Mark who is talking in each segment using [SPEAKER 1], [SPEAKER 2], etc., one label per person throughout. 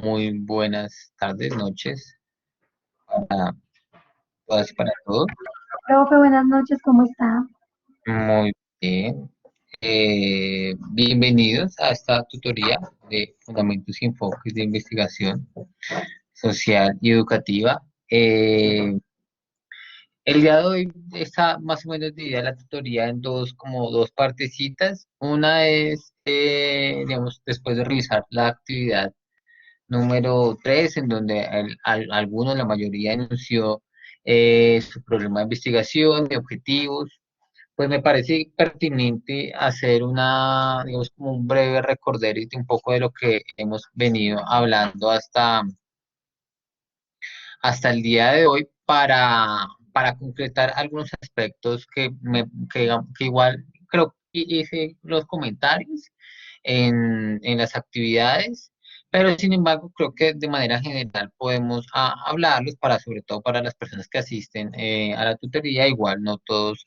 [SPEAKER 1] muy buenas tardes, noches para todas y para todos.
[SPEAKER 2] Profe, buenas noches, ¿cómo está?
[SPEAKER 1] Muy bien. Bienvenidos a esta tutoría de Fundamentos y Enfoques de Investigación Social y Educativa. El día de hoy está más o menos dividida la tutoría en como dos partecitas. Una es, digamos, después de revisar la actividad número 3 en donde algunos, la mayoría, anunció su problema de investigación, de objetivos. Pues me parece pertinente hacer digamos, como un breve recorderis de un poco de lo que hemos venido hablando hasta el día de hoy para concretar algunos aspectos que igual creo que hice los comentarios en las actividades, pero sin embargo creo que de manera general podemos hablarlos sobre todo para las personas que asisten a la tutoría, igual no todos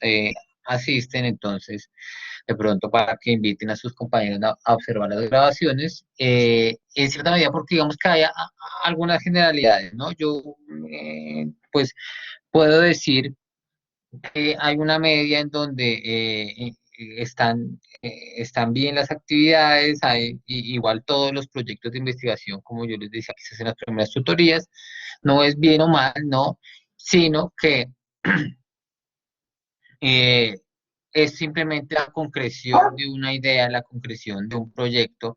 [SPEAKER 1] asisten, entonces de pronto para que inviten a sus compañeros a observar las grabaciones, en cierta medida porque digamos que hay algunas generalidades, ¿no? Yo pues puedo decir que hay una media en donde están bien las actividades, igual todos los proyectos de investigación, como yo les decía quizás en las primeras tutorías, no es bien o mal, no, sino que eh, es simplemente la concreción de una idea, la concreción de un proyecto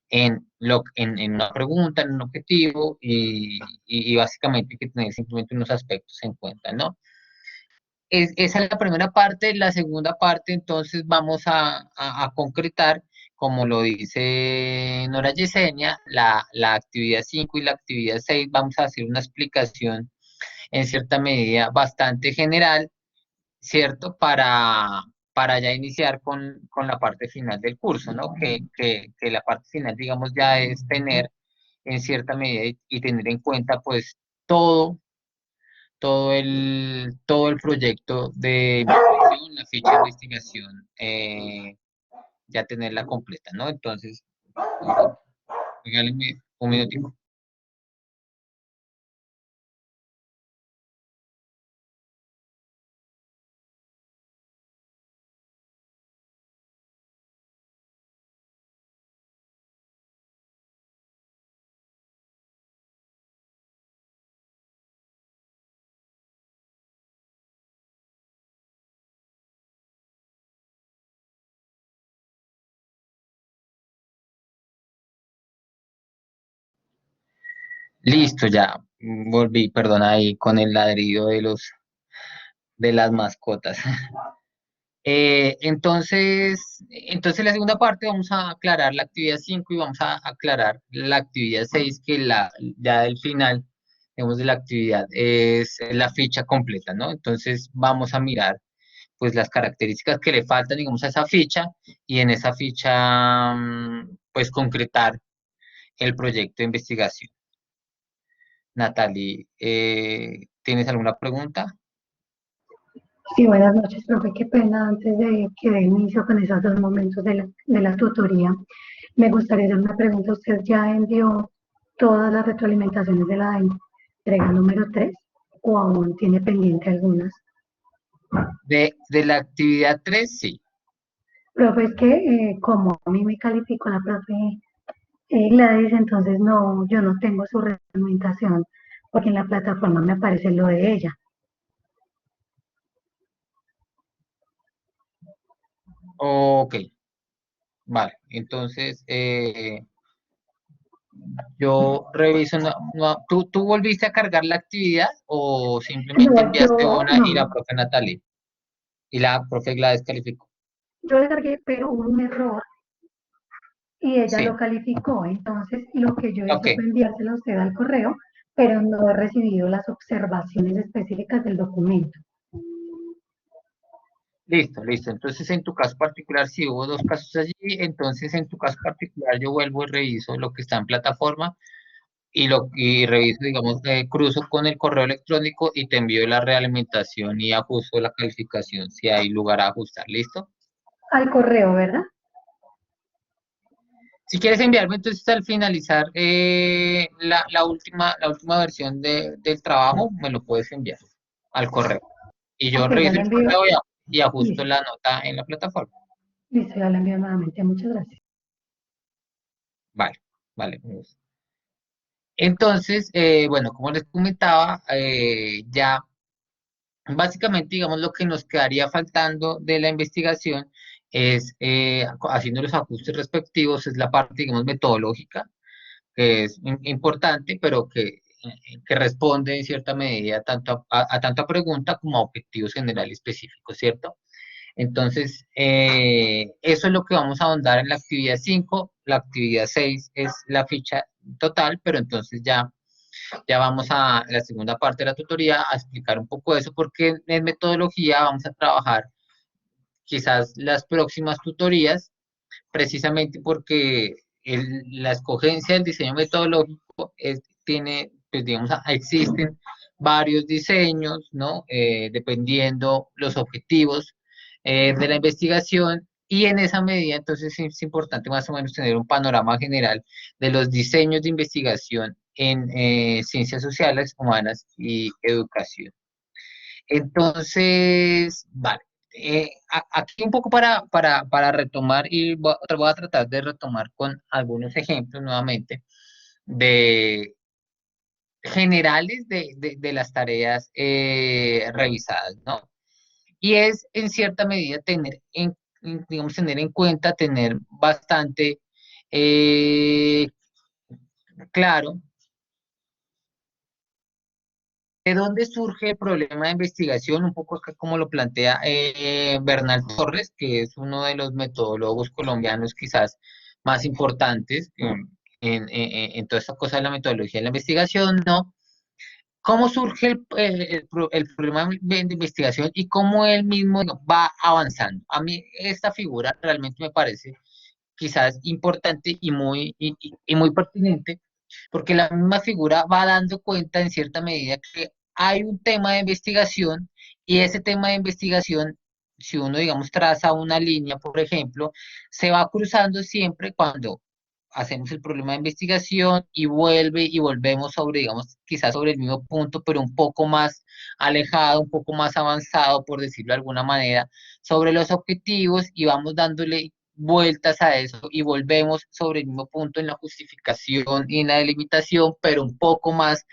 [SPEAKER 1] en una pregunta, en un objetivo y básicamente hay que tener simplemente unos aspectos en cuenta, ¿no? Esa es la primera parte. La segunda parte, entonces, vamos a concretar, como lo dice Nora Yesenia, la actividad 5 y la actividad 6. Vamos a hacer una explicación en cierta medida bastante general, ¿cierto? Para ya iniciar con la parte final del curso, ¿no? Que la parte final, digamos, ya es tener en cierta medida y tener en cuenta, pues, todo todo el proyecto de investigación, la ficha de investigación, ya tenerla completa, ¿no? Entonces, regálenme un minutico. Listo, ya volví, perdona, ahí con el ladrido de las mascotas. Entonces la segunda parte vamos a aclarar la actividad 5 y vamos a aclarar la actividad 6 que ya del final, digamos, de la actividad es la ficha completa, ¿no? Entonces vamos a mirar pues las características que le faltan, digamos, a esa ficha y en esa ficha, pues concretar el proyecto de investigación. Natalie, ¿tienes alguna pregunta?
[SPEAKER 2] Sí, buenas noches, profe. Qué pena, antes de que dé inicio con esos dos momentos de la tutoría, me gustaría hacer una pregunta. ¿Usted ya envió todas las retroalimentaciones de la entrega número 3 o aún tiene pendiente algunas?
[SPEAKER 1] De la actividad 3 sí.
[SPEAKER 2] Profe, es que como a mí me calificó la profe Gladys, entonces no, yo no tengo su retroalimentación porque en la plataforma me aparece lo de ella.
[SPEAKER 1] Ok, vale. Entonces, yo reviso. ¿Tú volviste a cargar la actividad o simplemente
[SPEAKER 2] No,
[SPEAKER 1] enviaste
[SPEAKER 2] yo
[SPEAKER 1] una y la
[SPEAKER 2] no.
[SPEAKER 1] profe Natalie y la profe Gladys calificó?
[SPEAKER 2] Yo descargué, pero hubo un error y ella
[SPEAKER 1] Sí,
[SPEAKER 2] lo calificó. Entonces, lo que yo
[SPEAKER 1] ok.
[SPEAKER 2] hice fue enviársela a usted al correo, pero no he recibido las observaciones específicas del documento.
[SPEAKER 1] Listo, listo. Entonces, en tu caso particular, si hubo dos casos allí, entonces en tu caso particular yo vuelvo y reviso lo que está en plataforma y reviso, digamos, cruzo con el correo electrónico y te envío la realimentación y ajusto la calificación si hay lugar a ajustar. ¿Listo?
[SPEAKER 2] Al correo, ¿verdad?
[SPEAKER 1] Si quieres enviarme entonces al finalizar la última versión del trabajo, me lo puedes enviar al correo. Y yo
[SPEAKER 2] Ok, ya
[SPEAKER 1] reviso
[SPEAKER 2] lo
[SPEAKER 1] el
[SPEAKER 2] envío.
[SPEAKER 1] correo y ajusto
[SPEAKER 2] Listo,
[SPEAKER 1] la nota en la plataforma.
[SPEAKER 2] listo, ya lo envío nuevamente. Muchas gracias.
[SPEAKER 1] Vale, vale. Entonces, bueno, como les comentaba, ya básicamente, digamos, lo que nos quedaría faltando de la investigación es, haciendo los ajustes respectivos, es la parte, digamos, metodológica, que es importante, pero que responde en cierta medida tanto a tanta pregunta como a objetivos generales específicos, ¿cierto? Entonces, eso es lo que vamos a ahondar en la actividad 5. La actividad 6 es la ficha total, pero entonces ya vamos a la segunda parte de la tutoría a explicar un poco eso, porque en metodología vamos a trabajar quizás las próximas tutorías, precisamente porque la escogencia del diseño metodológico tiene, pues digamos, existen varios diseños, ¿no? Dependiendo los objetivos de la investigación. Y en esa medida, entonces, es importante más o menos tener un panorama general de los diseños de investigación en ciencias sociales, humanas y educación. Entonces, vale. Aquí un poco para retomar y voy a tratar de retomar con algunos ejemplos nuevamente de generales de las tareas revisadas, ¿no? Y es en cierta medida digamos, tener en cuenta, tener bastante eh, claro ¿de dónde surge el problema de investigación? Un poco acá como lo plantea Bernal Torres, que es uno de los metodólogos colombianos quizás más importantes en toda esta cosa de la metodología de la investigación, ¿no? ¿Cómo surge el problema de investigación y cómo él mismo va avanzando? A mí esta figura realmente me parece quizás importante y muy pertinente, porque la misma figura va dando cuenta en cierta medida que hay un tema de investigación y ese tema de investigación, si uno, digamos, traza una línea, por ejemplo, se va cruzando siempre cuando hacemos el problema de investigación y vuelve y volvemos sobre, digamos, quizás sobre el mismo punto, pero un poco más alejado, un poco más avanzado, por decirlo de alguna manera, sobre los objetivos y vamos dándole vueltas a eso y volvemos sobre el mismo punto en la justificación y en la delimitación, pero un poco más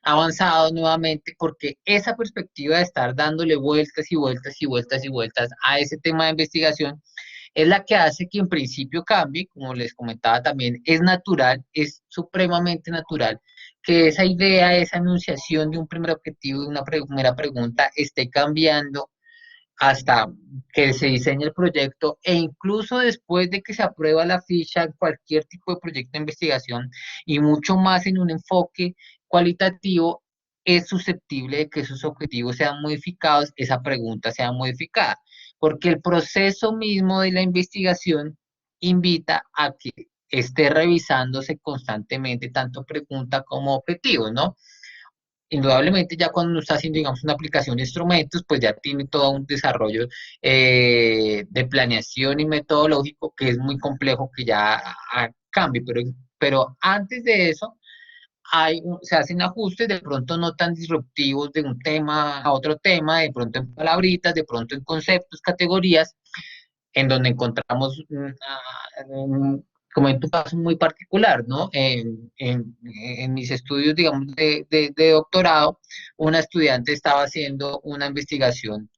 [SPEAKER 1] avanzado nuevamente, porque esa perspectiva de estar dándole vueltas y vueltas y vueltas y vueltas a ese tema de investigación es la que hace que en principio cambie, como les comentaba también, es natural, es supremamente natural que esa idea, esa enunciación de un primer objetivo, de una primera pregunta, esté cambiando hasta que se diseñe el proyecto e incluso después de que se aprueba la ficha en cualquier tipo de proyecto de investigación y mucho más en un enfoque cualitativo, es susceptible de que esos objetivos sean modificados, esa pregunta sea modificada, porque el proceso mismo de la investigación invita a que esté revisándose constantemente tanto pregunta como objetivos, ¿no? Indudablemente ya cuando uno está haciendo, digamos, una aplicación de instrumentos, pues ya tiene todo un desarrollo de planeación y metodológico que es muy complejo que ya cambie, pero antes de eso se hacen ajustes de pronto no tan disruptivos de un tema a otro tema, de pronto en palabritas, de pronto en conceptos, categorías, en donde encontramos, como en tu caso muy particular, ¿no? En mis estudios, digamos, de doctorado, una estudiante estaba haciendo una investigación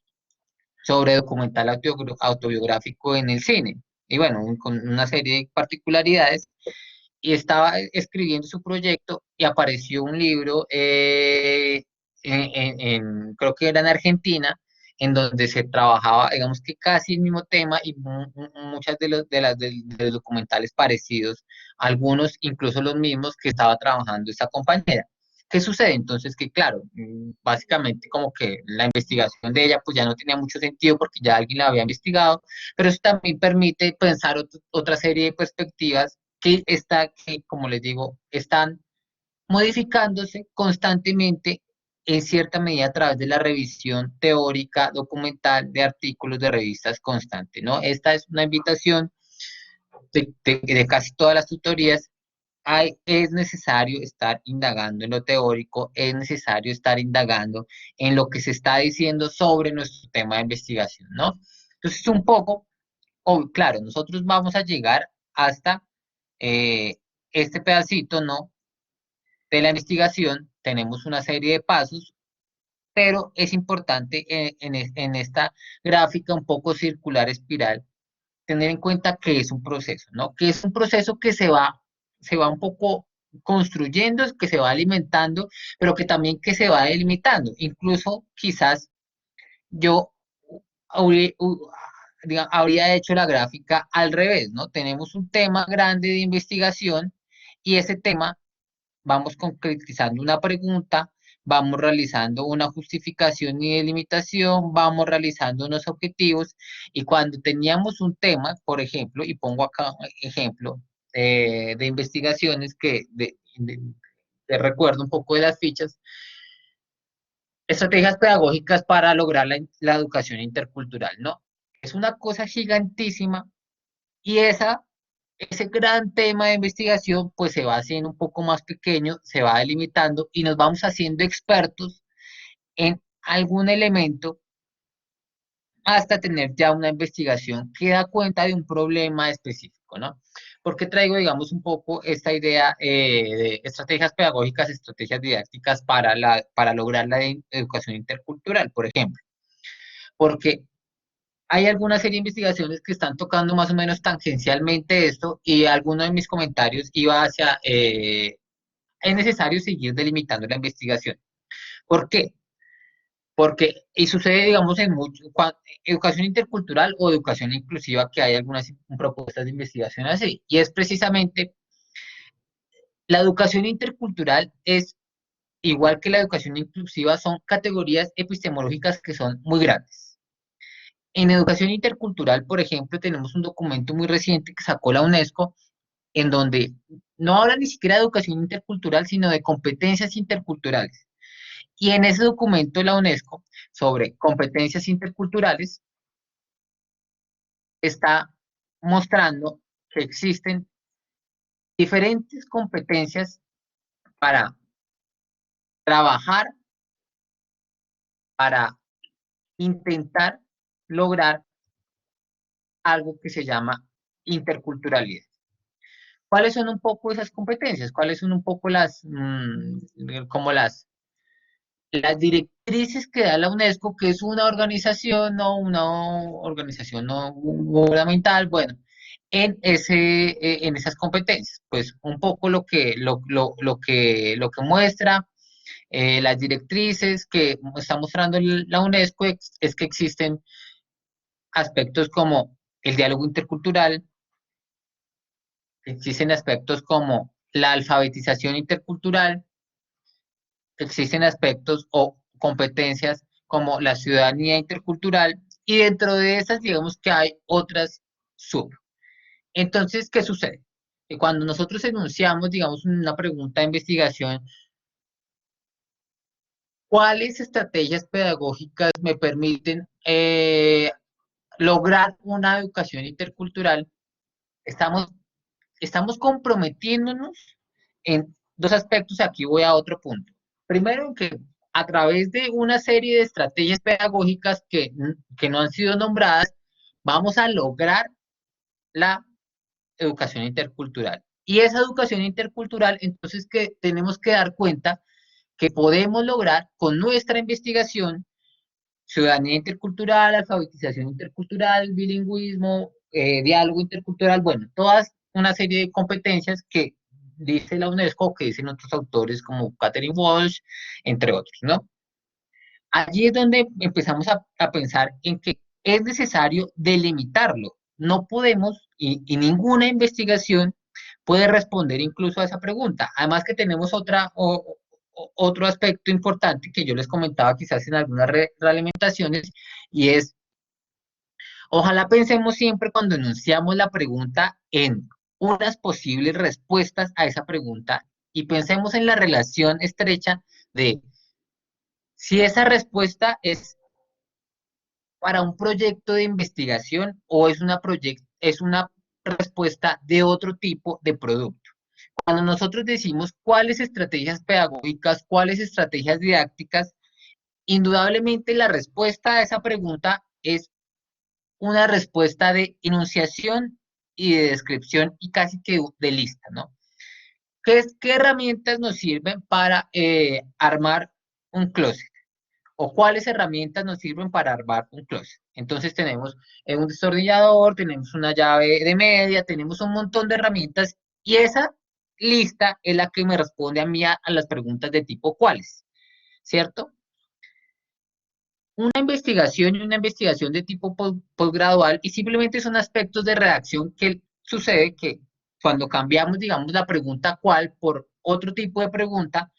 [SPEAKER 1] sobre documental autobiográfico en el cine, y bueno, con una serie de particularidades, y estaba escribiendo su proyecto y apareció un libro, creo que era en Argentina, en donde se trabajaba, digamos que casi el mismo tema y muchas de los documentales parecidos, algunos incluso los mismos que estaba trabajando esta compañera. ¿Qué sucede? Entonces que claro, básicamente como que la investigación de ella pues ya no tenía mucho sentido porque ya alguien la había investigado, pero eso también permite pensar otra serie de perspectivas que, como les digo, están modificándose constantemente en cierta medida a través de la revisión teórica, documental de artículos de revistas constante, ¿no? Esta es una invitación de casi todas las tutorías, es necesario estar indagando en lo teórico, es necesario estar indagando en lo que se está diciendo sobre nuestro tema de investigación, ¿no? Entonces, un poco, claro, nosotros vamos a llegar hasta eh, este pedacito, ¿no? De la investigación, tenemos una serie de pasos, pero es importante en esta gráfica un poco circular espiral tener en cuenta que es un proceso, ¿no? Que es un proceso que se va un poco construyendo, que se va alimentando, pero que también que se va delimitando. Incluso quizás yo habría, habría hecho la gráfica al revés, ¿no? Tenemos un tema grande de investigación y ese tema vamos concretizando una pregunta, vamos realizando una justificación y delimitación, vamos realizando unos objetivos y cuando teníamos un tema, por ejemplo, y pongo acá un ejemplo de investigaciones que recuerdo un poco de las fichas, estrategias pedagógicas para lograr la educación intercultural, ¿no? Es una cosa gigantísima y ese gran tema de investigación pues se va haciendo un poco más pequeño, se va delimitando y nos vamos haciendo expertos en algún elemento hasta tener ya una investigación que da cuenta de un problema específico, ¿no? Porque traigo, digamos, un poco esta idea de estrategias pedagógicas, estrategias didácticas para lograr la educación intercultural, por ejemplo. Porque hay alguna serie de investigaciones que están tocando más o menos tangencialmente esto y alguno de mis comentarios iba hacia, es necesario seguir delimitando la investigación. ¿Por qué? Porque, y sucede, digamos, en mucho, educación intercultural o educación inclusiva, que hay algunas propuestas de investigación así, y es precisamente la educación intercultural es, igual que la educación inclusiva, son categorías epistemológicas que son muy grandes. En educación intercultural, por ejemplo, tenemos un documento muy reciente que sacó la UNESCO, en donde no habla ni siquiera de educación intercultural, sino de competencias interculturales. Y en ese documento de la UNESCO sobre competencias interculturales está mostrando que existen diferentes competencias para trabajar, para intentar lograr algo que se llama interculturalidad. ¿Cuáles son un poco esas competencias? ¿Cuáles son un poco como las directrices que da la UNESCO, que es una organización, no gubernamental, bueno, en esas competencias? Pues un poco lo que muestra las directrices que está mostrando la UNESCO es que existen aspectos como el diálogo intercultural, existen aspectos como la alfabetización intercultural, existen aspectos o competencias como la ciudadanía intercultural y dentro de esas digamos que hay otras sub. Entonces, ¿qué sucede? Que cuando nosotros enunciamos, digamos, una pregunta de investigación, ¿cuáles estrategias pedagógicas me permiten lograr una educación intercultural? Estamos, estamos comprometiéndonos en dos aspectos, aquí voy a otro punto. Primero, que a través de una serie de estrategias pedagógicas que no han sido nombradas, vamos a lograr la educación intercultural. Y esa educación intercultural, entonces, que tenemos que dar cuenta que podemos lograr con nuestra investigación ciudadanía intercultural, alfabetización intercultural, bilingüismo, diálogo intercultural, bueno, todas una serie de competencias que dice la UNESCO, que dicen otros autores como Catherine Walsh, entre otros, ¿no? Allí es donde empezamos a pensar en que es necesario delimitarlo. No podemos, y ninguna investigación puede responder incluso a esa pregunta. Además que tenemos otro aspecto importante que yo les comentaba quizás en algunas realimentaciones, y es, ojalá pensemos siempre cuando enunciamos la pregunta en unas posibles respuestas a esa pregunta y pensemos en la relación estrecha de si esa respuesta es para un proyecto de investigación o es una respuesta de otro tipo de producto. Cuando nosotros decimos cuáles estrategias pedagógicas, cuáles estrategias didácticas, indudablemente la respuesta a esa pregunta es una respuesta de enunciación y de descripción y casi que de lista, ¿no? ¿Qué herramientas nos sirven para armar un closet? ¿O cuáles herramientas nos sirven para armar un closet? Entonces tenemos un destornillador, tenemos una llave de media, tenemos un montón de herramientas y esa lista es la que me responde a mí a las preguntas de tipo ¿cuáles? ¿Cierto? Una investigación de tipo postgradual y simplemente son aspectos de redacción que sucede que cuando cambiamos, digamos, la pregunta cuál por otro tipo de pregunta,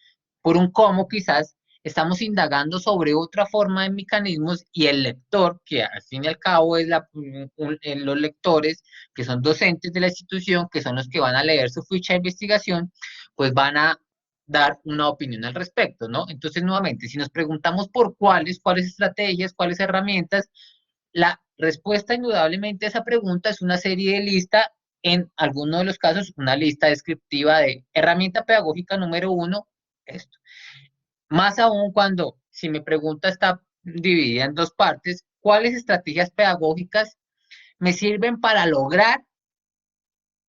[SPEAKER 1] por un cómo quizás, estamos indagando sobre otra forma de mecanismos y el lector, que al fin y al cabo es los lectores, que son docentes de la institución, que son los que van a leer su ficha de investigación, pues van a dar una opinión al respecto, ¿no? Entonces, nuevamente, si nos preguntamos por cuáles estrategias, cuáles herramientas, la respuesta indudablemente a esa pregunta es una serie de listas, en algunos de los casos, una lista descriptiva de herramienta pedagógica número 1, esto. Más aún cuando, si mi pregunta está dividida en dos partes, ¿cuáles estrategias pedagógicas me sirven para lograr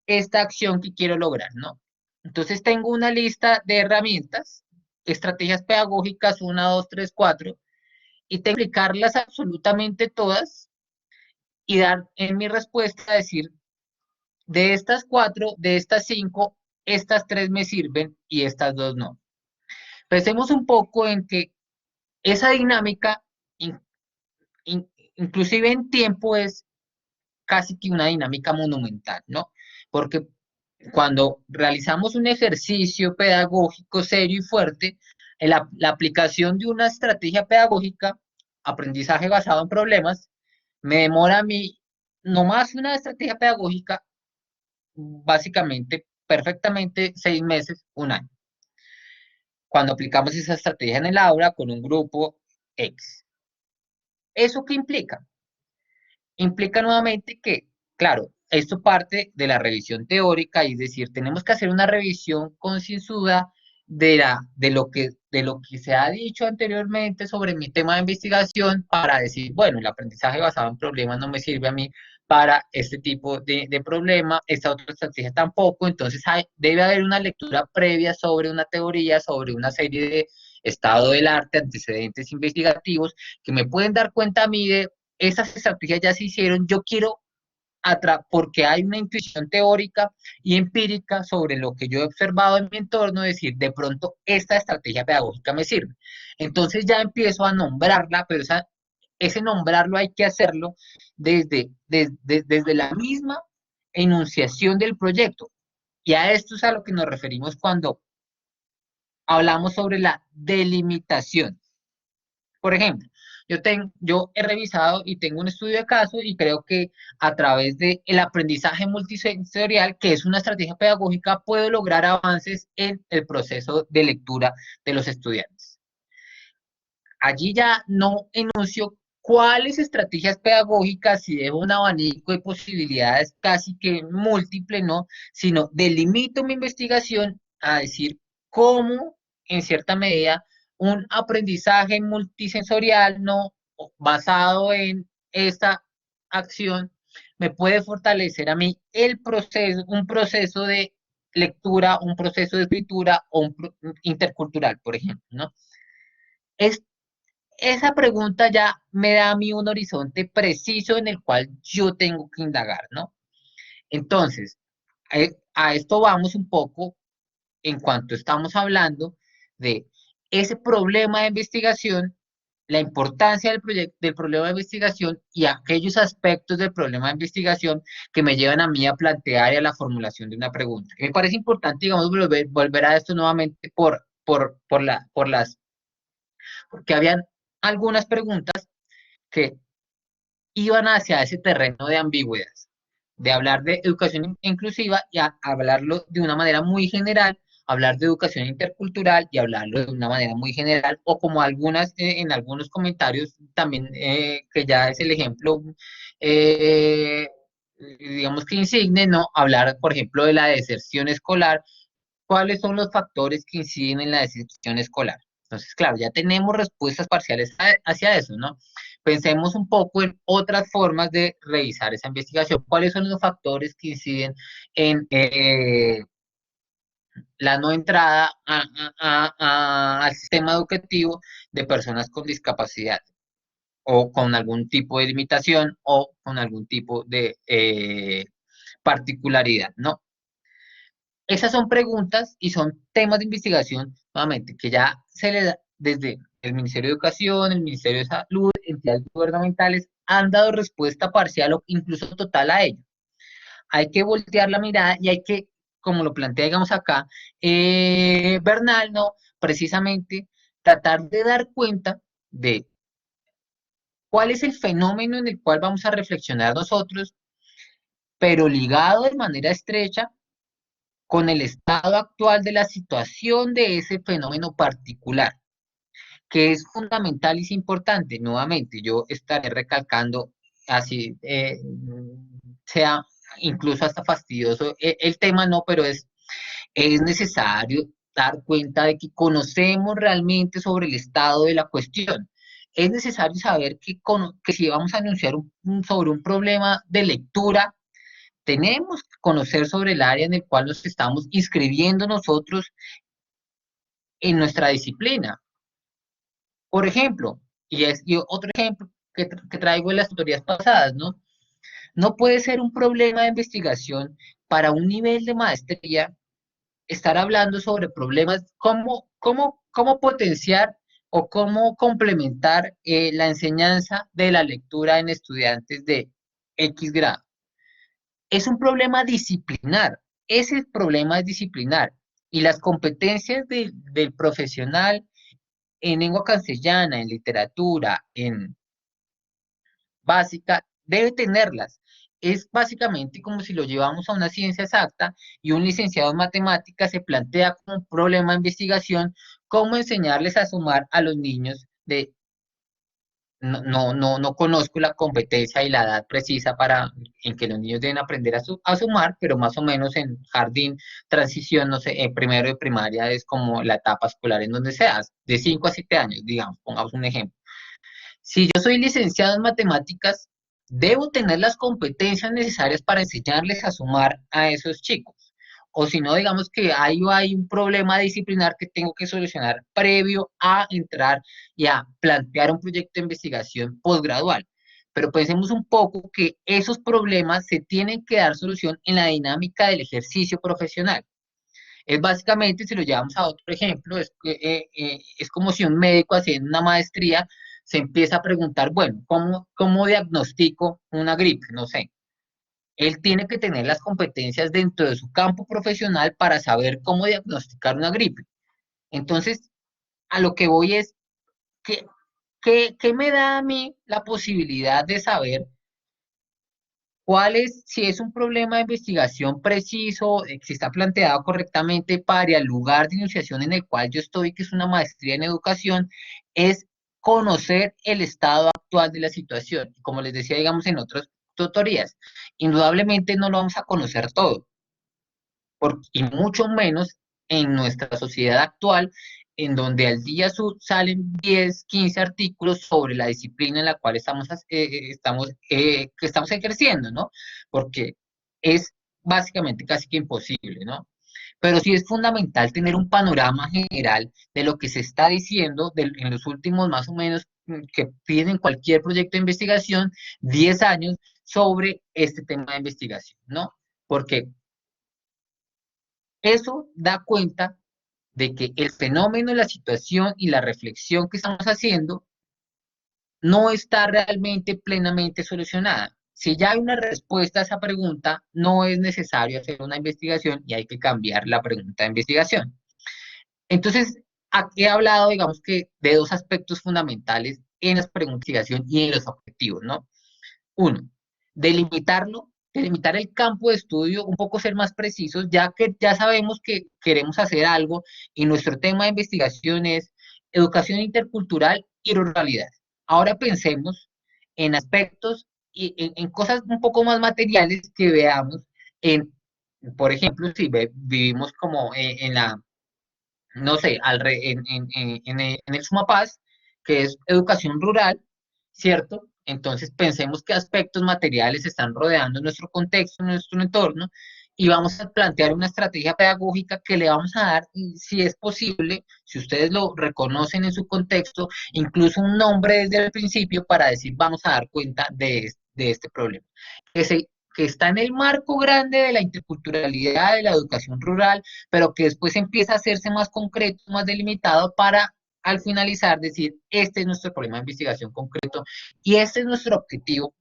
[SPEAKER 1] esta acción que quiero lograr, ¿no? Entonces tengo una lista de herramientas, estrategias pedagógicas, 1, 2, 3, 4, y tengo que aplicarlas absolutamente todas y dar en mi respuesta decir, de estas 4, de estas 5, estas 3 me sirven y estas 2 no. Pensemos un poco en que esa dinámica, in, in, inclusive en tiempo, es casi que una dinámica monumental, ¿no? Porque cuando realizamos un ejercicio pedagógico serio y fuerte, la aplicación de una estrategia pedagógica, aprendizaje basado en problemas, me demora a mí, no más una estrategia pedagógica, básicamente, perfectamente 6 meses, un año. Cuando aplicamos esa estrategia en el aula con un grupo X. ¿Eso qué implica? Implica nuevamente que, claro, esto parte de la revisión teórica, y es decir, tenemos que hacer una revisión concienzuda de lo que se ha dicho anteriormente sobre mi tema de investigación para decir, bueno, el aprendizaje basado en problemas no me sirve a mí para este tipo de problema, esta otra estrategia tampoco, entonces debe haber una lectura previa sobre una teoría, sobre una serie de estado del arte, antecedentes investigativos, que me pueden dar cuenta a mí de esas estrategias ya se hicieron, yo quiero, porque hay una intuición teórica y empírica sobre lo que yo he observado en mi entorno, decir, de pronto esta estrategia pedagógica me sirve. Entonces ya empiezo a nombrarla, pero ese nombrarlo hay que hacerlo desde la misma enunciación del proyecto. Y a esto es a lo que nos referimos cuando hablamos sobre la delimitación. Por ejemplo, yo he revisado y tengo un estudio de caso y creo que a través del aprendizaje multisensorial, que es una estrategia pedagógica, puedo lograr avances en el proceso de lectura de los estudiantes. Allí ya no enuncio cuáles estrategias pedagógicas y dejo un abanico de posibilidades casi que múltiple, ¿no? Sino delimito mi investigación a decir cómo, en cierta medida, un aprendizaje multisensorial, ¿no? Basado en esta acción, me puede fortalecer a mí un proceso de lectura, un proceso de escritura o intercultural, por ejemplo, ¿no? Es esa pregunta ya me da a mí un horizonte preciso en el cual yo tengo que indagar, ¿no? Entonces, a esto vamos un poco en cuanto estamos hablando de ese problema de investigación, la importancia del problema de investigación y aquellos aspectos del problema de investigación que me llevan a mí a plantear y a la formulación de una pregunta. Me parece importante, digamos, volver a esto nuevamente porque habían algunas preguntas que iban hacia ese terreno de ambigüedad, de hablar de educación inclusiva y hablarlo de una manera muy general, hablar de educación intercultural y hablarlo de una manera muy general, o como en algunos comentarios también, que ya es el ejemplo, eh, digamos que insigne, ¿no? Hablar, por ejemplo, de la deserción escolar. ¿Cuáles son los factores que inciden en la deserción escolar? Entonces, claro, ya tenemos respuestas parciales hacia eso, ¿no? Pensemos un poco en otras formas de revisar esa investigación. ¿Cuáles son los factores que inciden en la no entrada al sistema educativo de personas con discapacidad o con algún tipo de limitación o con algún tipo de particularidad, ¿no? Esas son preguntas y son temas de investigación, nuevamente, que ya se le da desde el Ministerio de Educación, el Ministerio de Salud, entidades gubernamentales, han dado respuesta parcial o incluso total a ello. Hay que voltear la mirada y hay que, como lo plantea, digamos acá, Bernal, ¿no? Precisamente tratar de dar cuenta de cuál es el fenómeno en el cual vamos a reflexionar nosotros, pero ligado de manera estrecha con el estado actual de la situación de ese fenómeno particular, que es fundamental y es importante. Nuevamente, yo estaré recalcando, así sea incluso hasta fastidioso el tema, no, pero es necesario dar cuenta de que conocemos realmente sobre el estado de la cuestión. Es necesario saber que si vamos a anunciar sobre un problema de lectura, tenemos que conocer sobre el área en el cual nos estamos inscribiendo nosotros en nuestra disciplina. Por ejemplo, y otro ejemplo que traigo de las tutorías pasadas, ¿no? No puede ser un problema de investigación para un nivel de maestría estar hablando sobre problemas, cómo potenciar o cómo complementar la enseñanza de la lectura en estudiantes de X grado. Es un problema disciplinar, ese problema es disciplinar y las competencias del profesional en lengua castellana, en literatura, en básica, debe tenerlas. Es básicamente como si lo llevamos a una ciencia exacta y un licenciado en matemáticas se plantea como un problema de investigación cómo enseñarles a sumar a los niños de no conozco la competencia y la edad precisa en que los niños deben aprender a sumar, pero más o menos en jardín, transición, no sé, en primero de primaria es como la etapa escolar en donde seas, de 5 a 7 años, digamos, pongamos un ejemplo. Si yo soy licenciado en matemáticas, debo tener las competencias necesarias para enseñarles a sumar a esos chicos. O si no, digamos que hay un problema disciplinar que tengo que solucionar previo a entrar y a plantear un proyecto de investigación posgradual. Pero pensemos un poco que esos problemas se tienen que dar solución en la dinámica del ejercicio profesional. Es básicamente, si lo llevamos a otro ejemplo, es como si un médico haciendo una maestría se empieza a preguntar, bueno, ¿cómo diagnostico una gripe? No sé. Él tiene que tener las competencias dentro de su campo profesional para saber cómo diagnosticar una gripe. Entonces, a lo que voy es, ¿qué, qué me da a mí la posibilidad de saber cuál es, si es un problema de investigación preciso, si está planteado correctamente para el lugar de iniciación en el cual yo estoy, que es una maestría en educación, es conocer el estado actual de la situación? Como les decía, digamos, en otras tutorías, indudablemente no lo vamos a conocer todo, y mucho menos en nuestra sociedad actual, en donde al día salen 10, 15 artículos sobre la disciplina en la cual que estamos ejerciendo, ¿no? Porque es básicamente casi que imposible, ¿no? Pero sí es fundamental tener un panorama general de lo que se está diciendo en los últimos más o menos que piden cualquier proyecto de investigación, 10 años sobre este tema de investigación, ¿no? Porque eso da cuenta de que el fenómeno, la situación y la reflexión que estamos haciendo no está realmente plenamente solucionada. Si ya hay una respuesta a esa pregunta, no es necesario hacer una investigación y hay que cambiar la pregunta de investigación. Entonces, aquí he hablado, digamos que, de dos aspectos fundamentales en las preguntas de investigación y en los objetivos, ¿no? Uno, delimitar el campo de estudio, un poco ser más precisos, ya que ya sabemos que queremos hacer algo y nuestro tema de investigación es educación intercultural y ruralidad. Ahora pensemos en aspectos en cosas un poco más materiales que veamos en, por ejemplo, si vivimos como en la, no sé, en el Sumapaz, que es educación rural, ¿cierto? Entonces pensemos qué aspectos materiales están rodeando nuestro contexto, nuestro entorno, y vamos a plantear una estrategia pedagógica que le vamos a dar, y si es posible, si ustedes lo reconocen en su contexto, incluso un nombre desde el principio para decir, vamos a dar cuenta de este problema. Que está en el marco grande de la interculturalidad, de la educación rural, pero que después empieza a hacerse más concreto, más delimitado para al finalizar decir, este es nuestro problema de investigación concreto y este es nuestro objetivo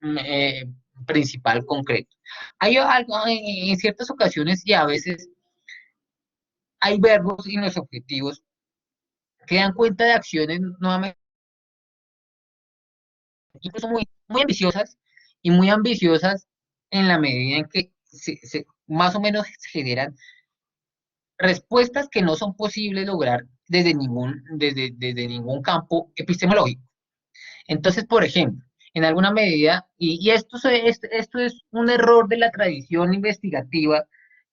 [SPEAKER 1] principal concreto. Hay algo en ciertas ocasiones y a veces hay verbos y los objetivos que dan cuenta de acciones nuevamente incluso muy ambiciosas y muy ambiciosas en la medida en que más o menos se generan respuestas que no son posibles lograr desde ningún campo epistemológico. Entonces, por ejemplo, en alguna medida, y esto es un error de la tradición investigativa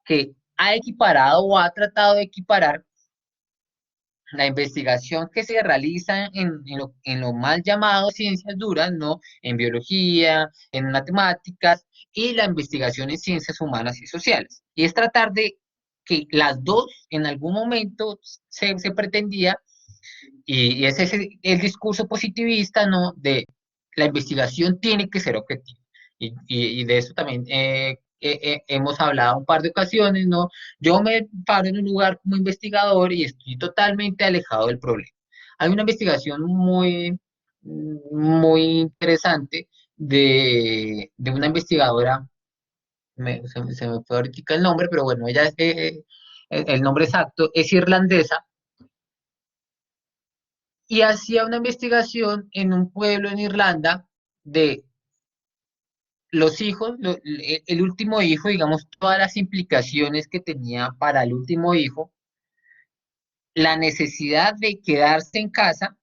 [SPEAKER 1] que ha equiparado o ha tratado de equiparar la investigación que se realiza en lo mal llamado ciencias duras, ¿no? En biología, en matemáticas y la investigación en ciencias humanas y sociales. Y es tratar de que las dos en algún momento se pretendía, y ese es el discurso positivista, ¿no? De la investigación tiene que ser objetiva. Y de eso también hemos hablado un par de ocasiones, ¿no? Yo me paro en un lugar como investigador y estoy totalmente alejado del problema. Hay una investigación muy interesante de una investigadora, se me fue ahorita el nombre, pero bueno, ella es, el nombre exacto es irlandesa y hacía una investigación en un pueblo en Irlanda de los hijos, el último hijo, digamos, todas las implicaciones que tenía para el último hijo, la necesidad de quedarse en casa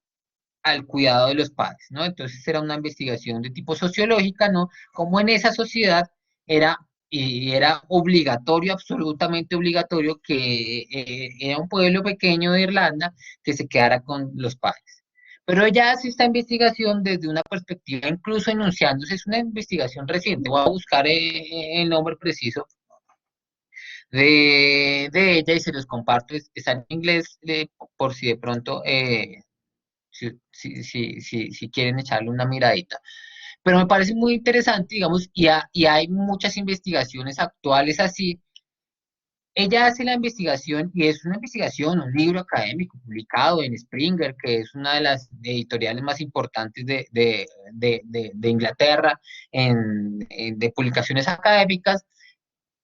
[SPEAKER 1] al cuidado de los padres, ¿no? Entonces era una investigación de tipo sociológica, ¿no? Como en esa sociedad era, y era obligatorio, absolutamente obligatorio, que era un pueblo pequeño de Irlanda que se quedara con los padres. Pero ella hace esta investigación desde una perspectiva, incluso enunciándose, es una investigación reciente, voy a buscar el nombre preciso de ella y se los comparto, está en inglés por si de pronto si quieren echarle una miradita. Pero me parece muy interesante, digamos, y hay muchas investigaciones actuales así. Ella hace la investigación y es una investigación, un libro académico publicado en Springer, que es una de las editoriales más importantes de Inglaterra de publicaciones académicas,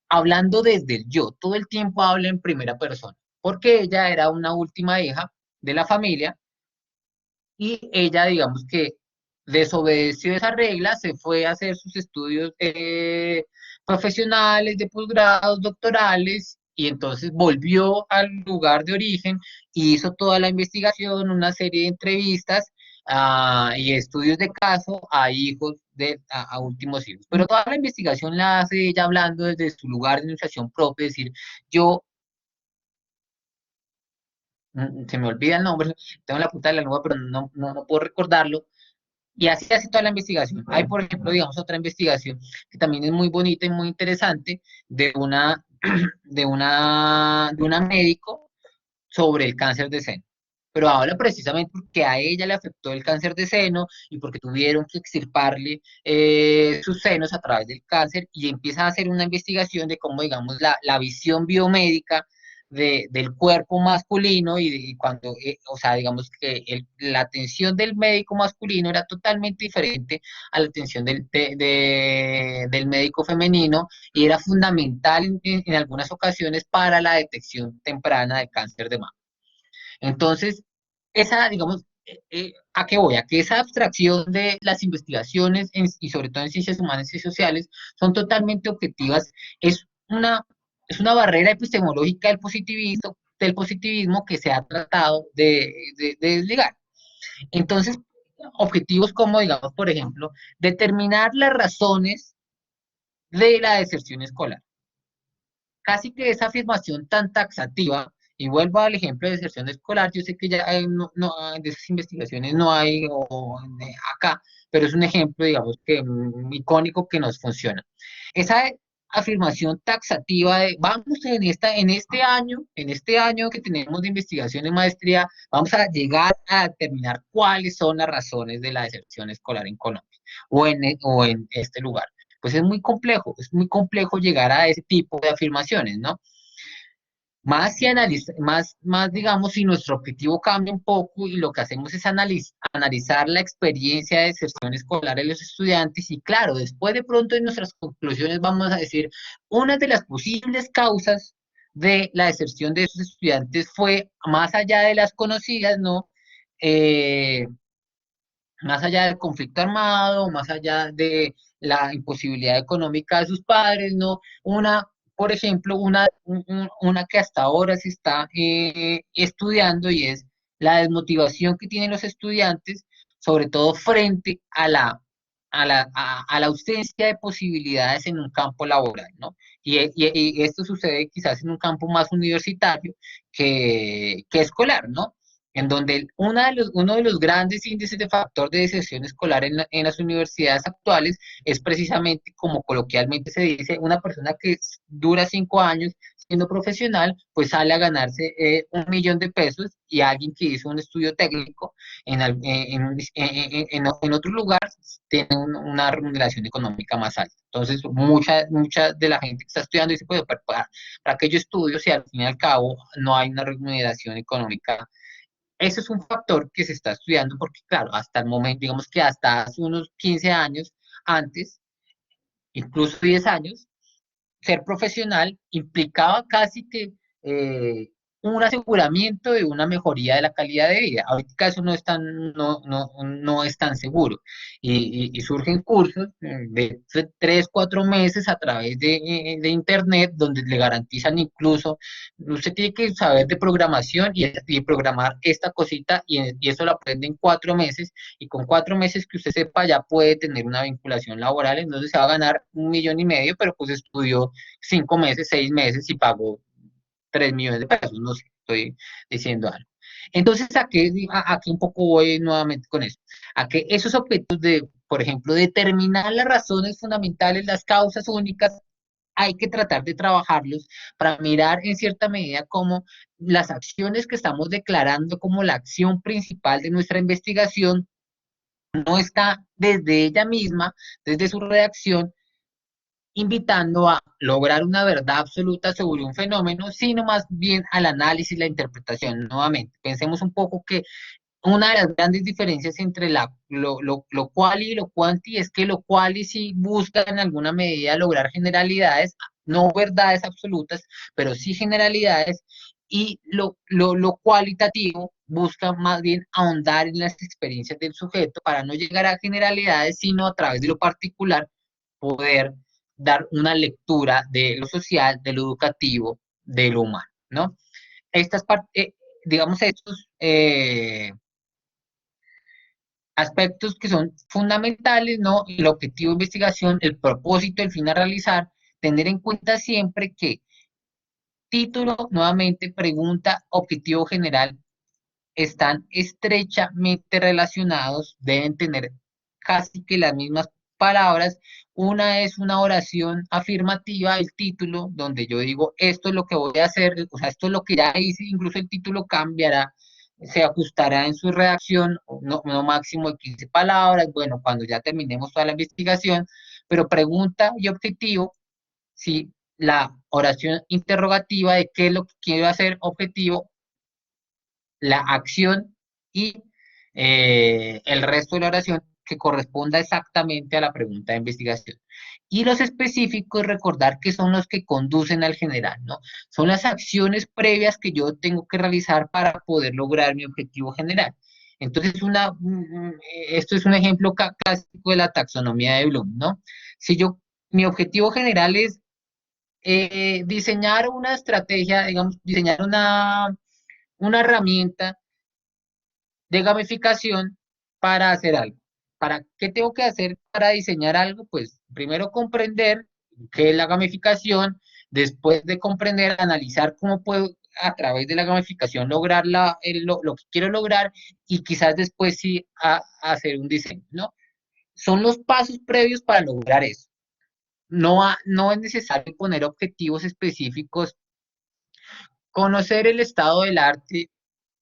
[SPEAKER 1] hablando desde el yo. Todo el tiempo habla en primera persona, porque ella era una última hija de la familia y ella, digamos que desobedeció esa regla, se fue a hacer sus estudios profesionales, de posgrados, doctorales, y entonces volvió al lugar de origen y hizo toda la investigación, una serie de entrevistas y estudios de caso a hijos a últimos hijos. Pero toda la investigación la hace ella hablando desde su lugar de enunciación propia, es decir, yo se me olvida el nombre, tengo la punta de la lengua, pero no puedo recordarlo. Y así hace toda la investigación. Hay, por ejemplo, digamos, otra investigación que también es muy bonita y muy interesante de una médico sobre el cáncer de seno. Pero habla precisamente porque a ella le afectó el cáncer de seno y porque tuvieron que extirparle sus senos a través del cáncer y empieza a hacer una investigación de cómo, digamos, la visión biomédica del cuerpo masculino y cuando, o sea, digamos que la atención del médico masculino era totalmente diferente a la atención del médico femenino y era fundamental en algunas ocasiones para la detección temprana de cáncer de mama. Entonces, digamos, ¿a qué voy? A que esa abstracción de las investigaciones y sobre todo en ciencias humanas y sociales son totalmente objetivas, es una barrera epistemológica del positivismo que se ha tratado de desligar. Entonces, objetivos como, digamos, por ejemplo, determinar las razones de la deserción escolar. Casi que esa afirmación tan taxativa, y vuelvo al ejemplo de deserción escolar, yo sé que ya de esas investigaciones no hay acá, pero es un ejemplo, digamos, que icónico que nos funciona. Esa afirmación taxativa de vamos en este año que tenemos de investigación en maestría, vamos a llegar a determinar cuáles son las razones de la deserción escolar en Colombia o en este lugar. Pues es muy complejo llegar a ese tipo de afirmaciones, ¿no? Más si más digamos, si nuestro objetivo cambia un poco y lo que hacemos es analizar la experiencia de deserción escolar de los estudiantes y claro, después de pronto en nuestras conclusiones vamos a decir, una de las posibles causas de la deserción de esos estudiantes fue, más allá de las conocidas, ¿no? Eh, Más allá del conflicto armado, más allá de la imposibilidad económica de sus padres, ¿no? Por ejemplo, una que hasta ahora se está estudiando y es la desmotivación que tienen los estudiantes, sobre todo frente a la ausencia de posibilidades en un campo laboral, ¿no? Y esto sucede quizás en un campo más universitario que escolar, ¿no? En donde uno de los grandes índices de factor de deserción escolar en las universidades actuales es precisamente, como coloquialmente se dice, una persona que dura 5 años siendo profesional, pues sale a ganarse 1 millón de pesos y alguien que hizo un estudio técnico en otro lugar tiene una remuneración económica más alta. Entonces, mucha de la gente que está estudiando dice, pues, ¿para qué yo estudio si al fin y al cabo no hay una remuneración económica? Ese es un factor que se está estudiando porque, claro, hasta el momento, digamos que hasta hace unos 15 años antes, incluso 10 años, ser profesional implicaba casi que eh, un aseguramiento de una mejoría de la calidad de vida. Ahorita eso no es tan seguro. Y surgen cursos de 3, 4 meses a través de Internet donde le garantizan incluso, usted tiene que saber de programación y programar esta cosita y eso lo aprende en 4 meses y con 4 meses que usted sepa ya puede tener una vinculación laboral, entonces se va a ganar 1,5 millones, pero pues estudió 5 meses, 6 meses y pagó 3 millones de pesos, no sé, estoy diciendo algo. Entonces, ¿a qué un poco voy nuevamente con eso? A que esos objetos de, por ejemplo, determinar las razones fundamentales, las causas únicas, hay que tratar de trabajarlos para mirar en cierta medida cómo las acciones que estamos declarando como la acción principal de nuestra investigación no está desde ella misma, desde su redacción, invitando a lograr una verdad absoluta sobre un fenómeno, sino más bien al análisis, la interpretación. Nuevamente, pensemos un poco que una de las grandes diferencias entre lo quali y lo quanti es que lo quali sí busca en alguna medida lograr generalidades, no verdades absolutas, pero sí generalidades, y lo cualitativo busca más bien ahondar en las experiencias del sujeto para no llegar a generalidades, sino a través de lo particular poder dar una lectura de lo social, de lo educativo, de lo humano, ¿no? Estas partes, digamos, estos aspectos que son fundamentales, ¿no? El objetivo de investigación, el propósito, el fin a realizar, tener en cuenta siempre que título, nuevamente, pregunta, objetivo general, están estrechamente relacionados, deben tener casi que las mismas palabras. Una es una oración afirmativa, el título, donde yo digo, esto es lo que voy a hacer, o sea, esto es lo que ya hice, incluso el título cambiará, se ajustará en su redacción, no máximo de 15 palabras, bueno, cuando ya terminemos toda la investigación, pero pregunta y objetivo, si la oración interrogativa de qué es lo que quiero hacer, objetivo, la acción y el resto de la oración que corresponda exactamente a la pregunta de investigación. Y los específicos, recordar que son los que conducen al general, ¿no? Son las acciones previas que yo tengo que realizar para poder lograr mi objetivo general. Entonces, esto es un ejemplo clásico de la taxonomía de Bloom, ¿no? Si yo, mi objetivo general es diseñar una estrategia, digamos, diseñar una herramienta de gamificación, para hacer algo. ¿Para qué tengo que hacer para diseñar algo? Pues primero comprender qué es la gamificación, después de comprender, analizar cómo puedo a través de la gamificación lograr lo que quiero lograr y quizás después sí hacer un diseño, ¿no? Son los pasos previos para lograr eso. No es necesario poner objetivos específicos, conocer el estado del arte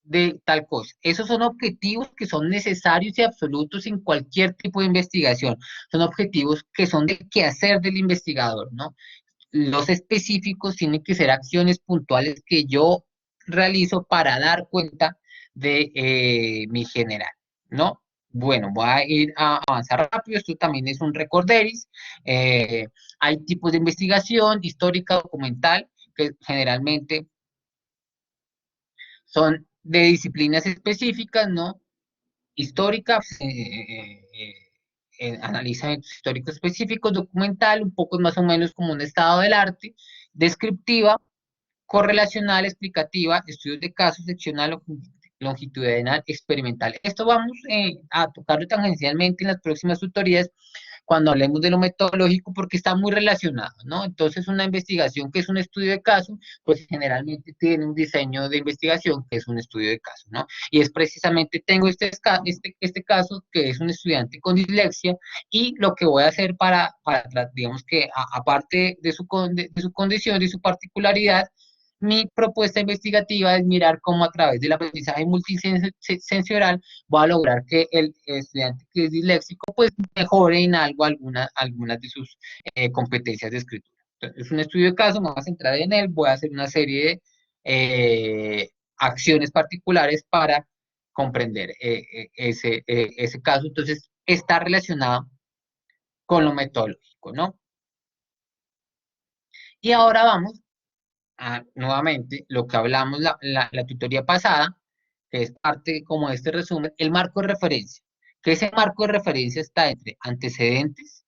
[SPEAKER 1] de tal cosa. Esos son objetivos que son necesarios y absolutos en cualquier tipo de investigación. Son objetivos que son de quehacer del investigador, ¿no? Los específicos tienen que ser acciones puntuales que yo realizo para dar cuenta de mi general, ¿no? Bueno, voy a ir a avanzar rápido. Esto también es un recorderis. Hay tipos de investigación histórica, documental, que generalmente son de disciplinas específicas, ¿no? Históricas, analiza hechos históricos específicos, documental, un poco más o menos como un estado del arte, descriptiva, correlacional, explicativa, estudios de casos, seccional, longitudinal, experimental. Esto vamos a tocarlo tangencialmente en las próximas tutorías cuando hablemos de lo metodológico porque está muy relacionado, ¿no? Entonces una investigación que es un estudio de caso, pues generalmente tiene un diseño de investigación que es un estudio de caso, ¿no? Y es precisamente, tengo este caso que es un estudiante con dislexia y lo que voy a hacer digamos que aparte de su condición, de su particularidad, mi propuesta investigativa es mirar cómo a través del aprendizaje multisensorial voy a lograr que el estudiante que es disléxico pues mejore en algo algunas de sus competencias de escritura. Entonces, es un estudio de caso, me voy a centrar en él, voy a hacer una serie de acciones particulares para comprender ese caso. Entonces, está relacionado con lo metodológico, ¿no? Y ahora vamos nuevamente lo que hablamos la tutoría pasada, que es parte como de este resumen, el marco de referencia. Que ese marco de referencia está entre antecedentes,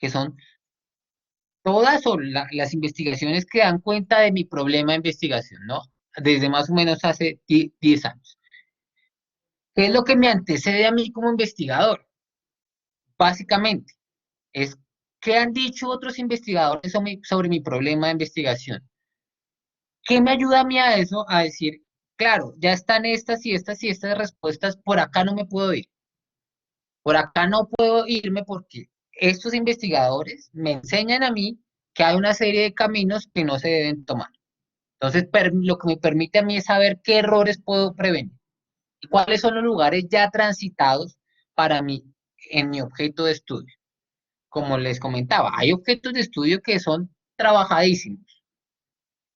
[SPEAKER 1] que son todas las investigaciones que dan cuenta de mi problema de investigación, ¿no? Desde más o menos hace 10 años. ¿Qué es lo que me antecede a mí como investigador? Básicamente, es qué han dicho otros investigadores sobre mi problema de investigación. ¿Qué me ayuda a mí a eso? A decir, claro, ya están estas y estas y estas respuestas, por acá no me puedo ir. Por acá no puedo irme porque estos investigadores me enseñan a mí que hay una serie de caminos que no se deben tomar. Entonces, lo que me permite a mí es saber qué errores puedo prevenir y cuáles son los lugares ya transitados para mí en mi objeto de estudio. Como les comentaba, hay objetos de estudio que son trabajadísimos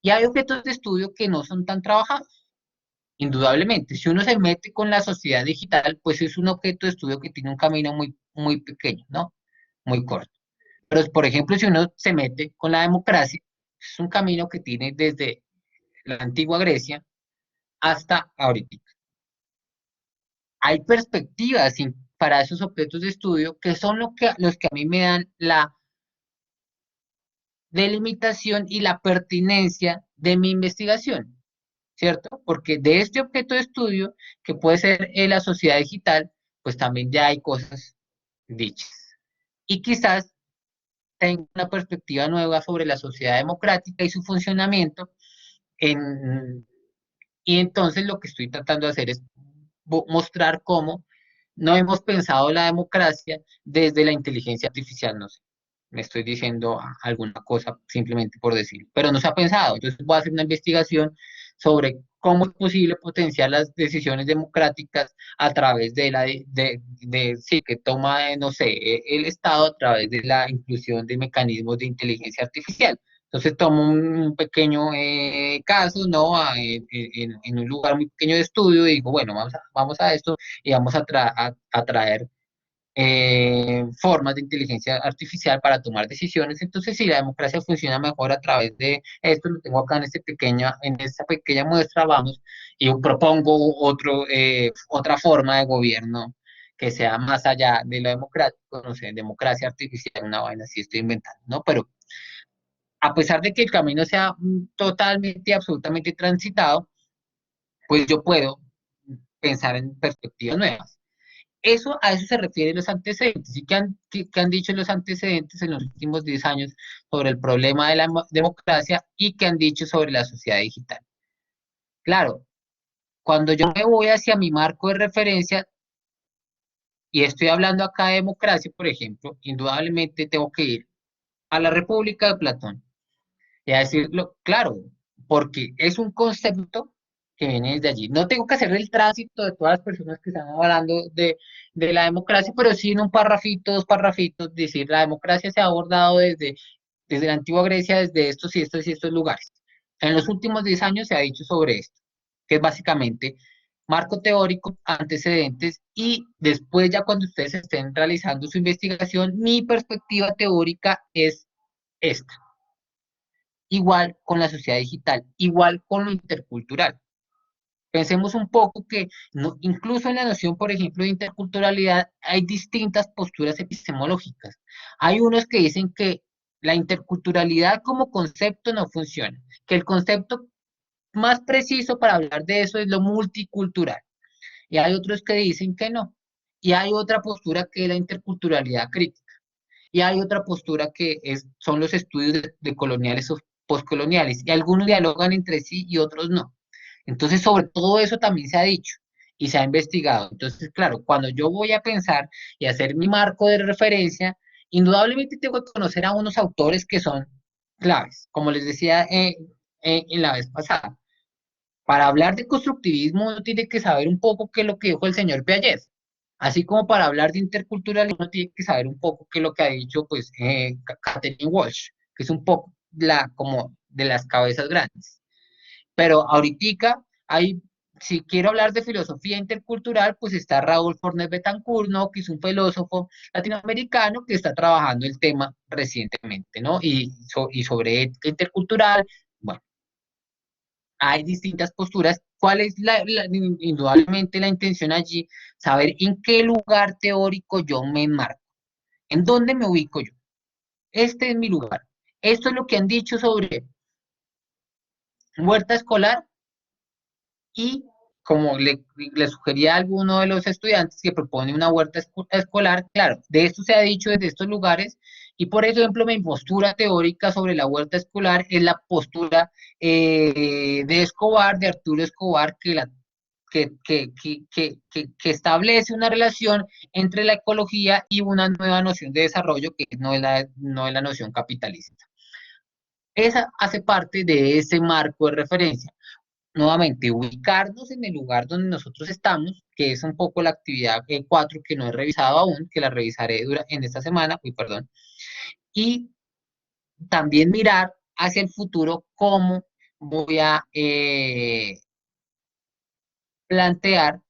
[SPEAKER 1] y hay objetos de estudio que no son tan trabajados. Indudablemente, si uno se mete con la sociedad digital, pues es un objeto de estudio que tiene un camino muy pequeño, ¿no? Muy corto. Pero, por ejemplo, si uno se mete con la democracia, es un camino que tiene desde la antigua Grecia hasta ahorita. Hay perspectivas para esos objetos de estudio que son los que a mí me dan la delimitación y la pertinencia de mi investigación. ¿Cierto? Porque de este objeto de estudio, que puede ser la sociedad digital, pues también ya hay cosas dichas. Y quizás tenga una perspectiva nueva sobre la sociedad democrática y su funcionamiento. En, y entonces lo que estoy tratando de hacer es mostrar cómo no hemos pensado la democracia desde la inteligencia artificial, no sé. Me estoy diciendo alguna cosa simplemente por decir, pero no se ha pensado. Entonces voy a hacer una investigación sobre cómo es posible potenciar las decisiones democráticas a través sí, que toma, no sé, el Estado a través de la inclusión de mecanismos de inteligencia artificial. Entonces tomo un pequeño caso, ¿no? En un lugar muy pequeño de estudio y digo, bueno, vamos a esto y vamos a traer formas de inteligencia artificial para tomar decisiones. Entonces, si la democracia funciona mejor a través de esto, lo tengo acá en esta pequeña muestra, vamos, y yo propongo otra forma de gobierno que sea más allá de lo democrático, no sé, democracia artificial, una vaina así estoy inventando, ¿no? Pero a pesar de que el camino sea totalmente, absolutamente transitado, pues yo puedo pensar en perspectivas nuevas. A eso se refieren los antecedentes. ¿Y qué han dicho los antecedentes en los últimos 10 años sobre el problema de la democracia y qué han dicho sobre la sociedad digital? Claro, cuando yo me voy hacia mi marco de referencia, y estoy hablando acá de democracia, por ejemplo, indudablemente tengo que ir a la República de Platón y a decirlo, claro, porque es un concepto que viene desde allí. No tengo que hacer el tránsito de todas las personas que están hablando de la democracia, pero sí en un parrafito, dos parrafitos, decir, la democracia se ha abordado desde la antigua Grecia, desde estos y estos y estos lugares. En los últimos 10 años se ha dicho sobre esto, que es básicamente marco teórico, antecedentes, y después ya cuando ustedes estén realizando su investigación, mi perspectiva teórica es esta. Igual con la sociedad digital, igual con lo intercultural. Pensemos un poco que incluso en la noción, por ejemplo, de interculturalidad, hay distintas posturas epistemológicas. Hay unos que dicen que la interculturalidad como concepto no funciona, que el concepto más preciso para hablar de eso es lo multicultural. Y hay otros que dicen que no. Y hay otra postura que es la interculturalidad crítica. Y hay otra postura que son los estudios de coloniales o postcoloniales. Y algunos dialogan entre sí y otros no. Entonces, sobre todo eso también se ha dicho y se ha investigado. Entonces, claro, cuando yo voy a pensar y hacer mi marco de referencia, indudablemente tengo que conocer a unos autores que son claves, como les decía en la vez pasada. Para hablar de constructivismo uno tiene que saber un poco qué es lo que dijo el señor Piaget, así como para hablar de interculturalismo uno tiene que saber un poco qué es lo que ha dicho pues Catherine Walsh, que es un poco como de las cabezas grandes. Pero ahorita hay, si quiero hablar de filosofía intercultural, pues está Raúl Fornes Betancourt, ¿no? Que es un filósofo latinoamericano que está trabajando el tema recientemente, ¿no? Y sobre ética intercultural, bueno, hay distintas posturas. ¿Cuál es indudablemente la intención allí? Saber en qué lugar teórico yo me enmarco, en dónde me ubico yo. Este es mi lugar. Esto es lo que han dicho sobre huerta escolar y como le sugería a alguno de los estudiantes que propone una huerta escolar, claro, de esto se ha dicho desde estos lugares, y por ejemplo, mi postura teórica sobre la huerta escolar es la postura de Escobar, de Arturo Escobar, que establece una relación entre la ecología y una nueva noción de desarrollo que no es la noción capitalista. Esa hace parte de ese marco de referencia. Nuevamente, ubicarnos en el lugar donde nosotros estamos, que es un poco la actividad 4 que no he revisado aún, que la revisaré en esta semana, uy, perdón, y también mirar hacia el futuro cómo voy a plantear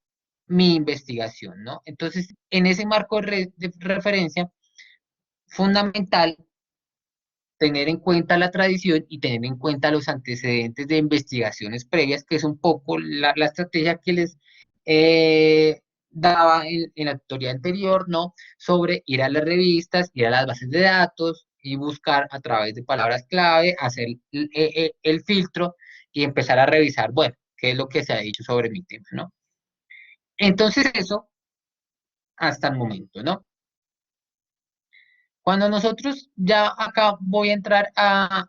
[SPEAKER 1] mi investigación, ¿no? Entonces, en ese marco de referencia, fundamental tener en cuenta la tradición y tener en cuenta los antecedentes de investigaciones previas, que es un poco la estrategia que les daba en la tutoría anterior, ¿no? Sobre ir a las revistas, ir a las bases de datos y buscar a través de palabras clave, hacer el filtro y empezar a revisar, bueno, qué es lo que se ha dicho sobre mi tema, ¿no? Entonces eso hasta el momento, ¿no? Cuando nosotros ya acá voy a entrar a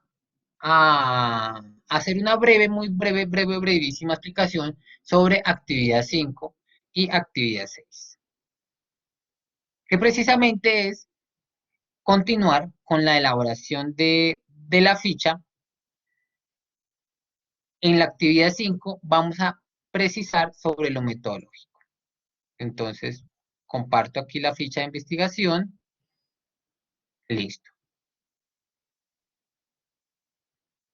[SPEAKER 1] hacer una breve, muy breve, brevísima explicación sobre actividad 5 y actividad 6, que precisamente es continuar con la elaboración de la ficha. En la actividad 5 vamos a precisar sobre lo metodológico. Entonces, comparto aquí la ficha de investigación. Listo.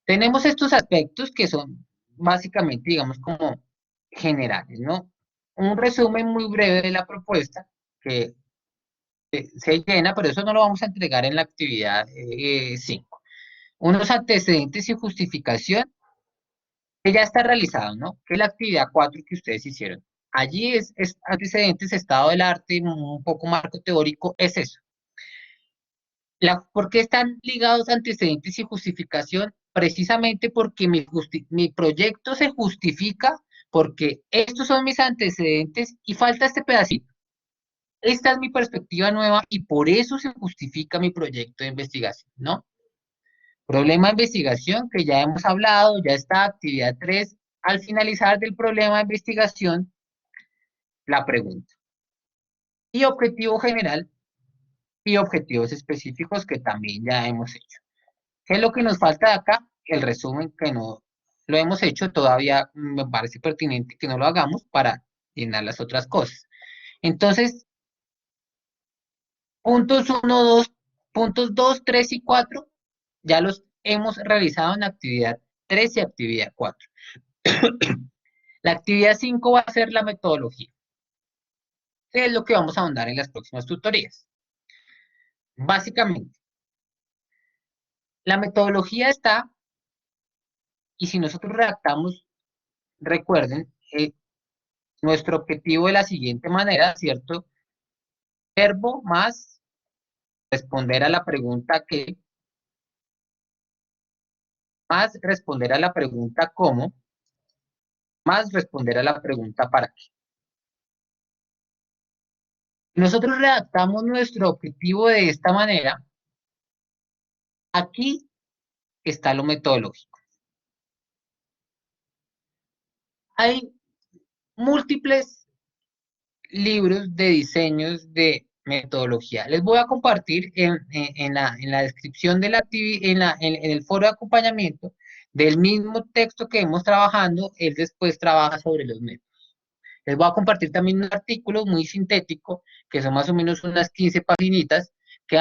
[SPEAKER 1] Tenemos estos aspectos que son básicamente, digamos, como generales, ¿no? Un resumen muy breve de la propuesta que se llena, pero eso no lo vamos a entregar en la actividad 5. Unos antecedentes y justificación que ya está realizado, ¿no? Que es la actividad 4 que ustedes hicieron. Allí es antecedentes, estado del arte, un poco marco teórico, es eso. ¿Por qué están ligados antecedentes y justificación? Precisamente porque mi proyecto se justifica porque estos son mis antecedentes y falta este pedacito. esta es mi perspectiva nueva y por eso se justifica mi proyecto de investigación, ¿no? Problema de investigación que ya hemos hablado, ya está, actividad 3. Al finalizar del problema de investigación, la pregunta. Y objetivo general y objetivos específicos que también ya hemos hecho. ¿Qué es lo que nos falta de acá? El resumen que no lo hemos hecho, todavía me parece pertinente que no lo hagamos para llenar las otras cosas. Entonces, puntos 1, 2, puntos 2, 3 y 4 ya los hemos realizado en actividad 3 y actividad 4. La actividad 5 va a ser la metodología, que es lo que vamos a ahondar en las próximas tutorías. Básicamente, la metodología está, y si nosotros redactamos, recuerden, nuestro objetivo de la siguiente manera, ¿cierto? Verbo más responder a la pregunta qué, más responder a la pregunta cómo, más responder a la pregunta para qué. Nosotros redactamos nuestro objetivo de esta manera. Aquí está lo metodológico. Hay múltiples libros de diseños de metodología. Les voy a compartir en la descripción de en el foro de acompañamiento del mismo texto que hemos trabajando, él después trabaja sobre los métodos. Les voy a compartir también un artículo muy sintético, que son más o menos unas 15 paginitas, que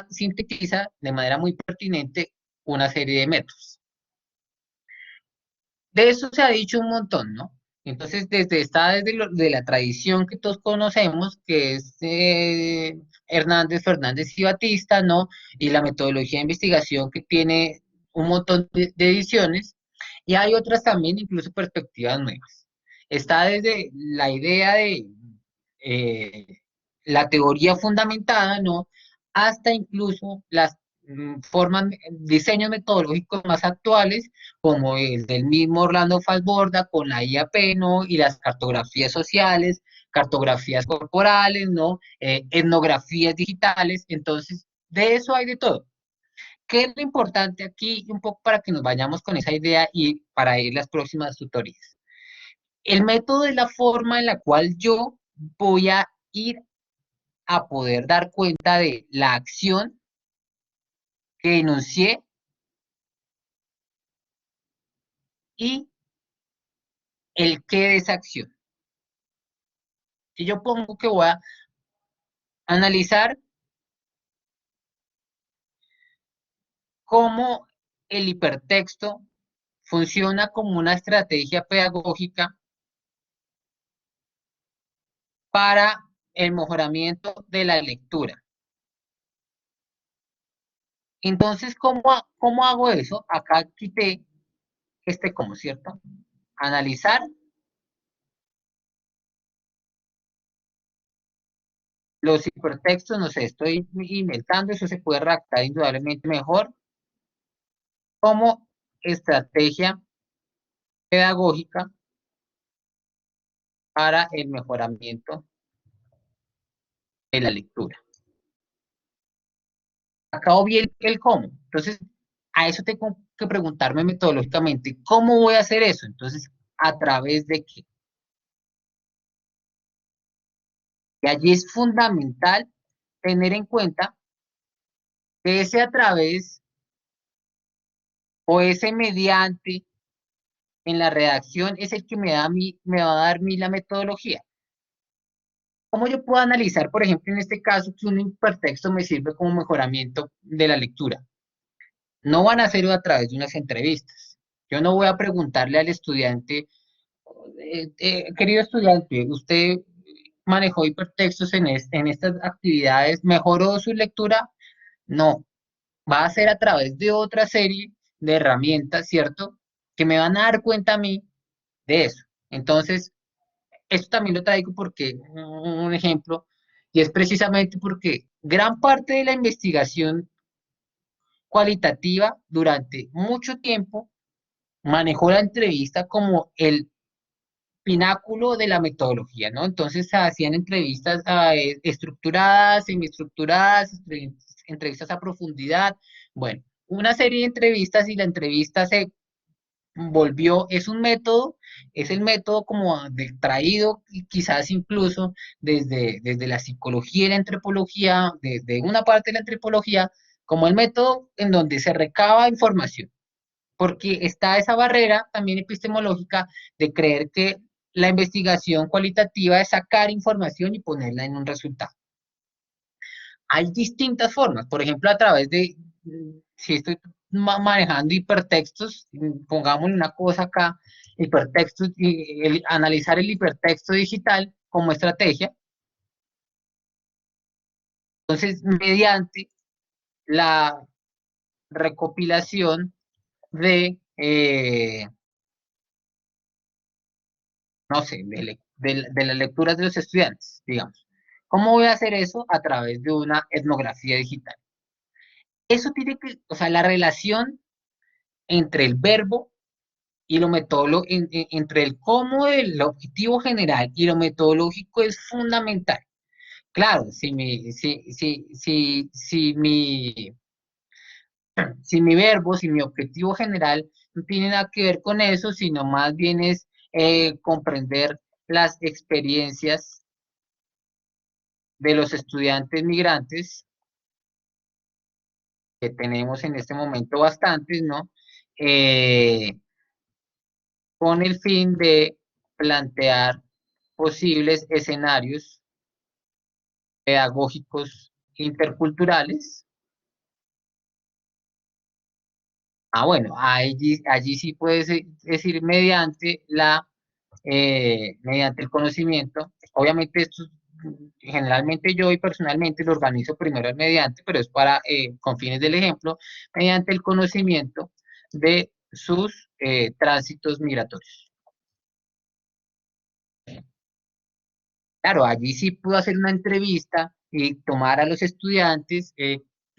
[SPEAKER 1] sintetiza de manera muy pertinente una serie de métodos. De eso se ha dicho un montón, ¿no? Entonces, desde la tradición que todos conocemos, que es Hernández, Fernández y Batista, ¿no? Y la metodología de investigación que tiene un montón de ediciones, y hay otras también, incluso perspectivas nuevas. Está desde la idea de eh, la teoría fundamentada, ¿no? Hasta incluso las diseños metodológicos más actuales, como el del mismo Orlando Falsborda con la IAP, ¿no? Y las cartografías sociales, cartografías corporales, ¿no? Etnografías digitales. Entonces, de eso hay de todo. ¿Qué es lo importante aquí? Un poco para que nos vayamos con esa idea y para ir las próximas tutorías. El método es la forma en la cual yo voy a ir a poder dar cuenta de la acción que enuncié y el qué de esa acción. Si yo pongo que voy a analizar cómo el hipertexto funciona como una estrategia pedagógica para el mejoramiento de la lectura. Entonces, ¿cómo hago eso? Acá quité este como, ¿cierto? Analizar los hipertextos, no sé, estoy inventando, eso se puede redactar indudablemente mejor como estrategia pedagógica para el mejoramiento de la lectura. Acabo bien el cómo. Entonces, a eso tengo que preguntarme metodológicamente, ¿cómo voy a hacer eso? Entonces, ¿a través de qué? Y allí es fundamental tener en cuenta que ese a través o ese mediante en la redacción es el que me va a dar a mí la metodología. ¿Cómo yo puedo analizar, por ejemplo, en este caso, que un hipertexto me sirve como mejoramiento de la lectura? No van a ser a través de unas entrevistas. Yo no voy a preguntarle al estudiante, querido estudiante, usted manejó hipertextos en estas actividades, ¿mejoró su lectura? No, va a ser a través de otra serie de herramientas, ¿cierto? Que me van a dar cuenta a mí de eso. Entonces, esto también lo traigo porque, un ejemplo, y es precisamente porque gran parte de la investigación cualitativa durante mucho tiempo manejó la entrevista como el pináculo de la metodología, ¿no? Entonces se hacían entrevistas estructuradas, semiestructuradas, entrevistas a profundidad, bueno, una serie de entrevistas y la entrevista se volvió, es un método, es el método como traído quizás incluso desde la psicología y la antropología, desde una parte de la antropología, como el método en donde se recaba información, porque está esa barrera también epistemológica de creer que la investigación cualitativa es sacar información y ponerla en un resultado. Hay distintas formas, por ejemplo, a través de, si estoy manejando hipertextos, pongámosle una cosa acá, hipertextos, y analizar el hipertexto digital como estrategia, entonces, mediante la recopilación de, no sé, de las lecturas de los estudiantes, digamos. ¿Cómo voy a hacer eso? A través de una etnografía digital. Eso tiene que, o sea, la relación entre el verbo y lo metodológico, entre el cómo el objetivo general y lo metodológico es fundamental. Claro, si mi verbo, si mi objetivo general no tiene nada que ver con eso, sino más bien es comprender las experiencias de los estudiantes migrantes, que tenemos en este momento bastantes, ¿no? Eh, con el fin de plantear posibles escenarios pedagógicos interculturales. Bueno, allí sí puede decir mediante el conocimiento. Obviamente esto generalmente yo y personalmente lo organizo primero mediante, pero es para, con fines del ejemplo, mediante el conocimiento de sus tránsitos migratorios. Claro, allí sí puedo hacer una entrevista y tomar a los estudiantes,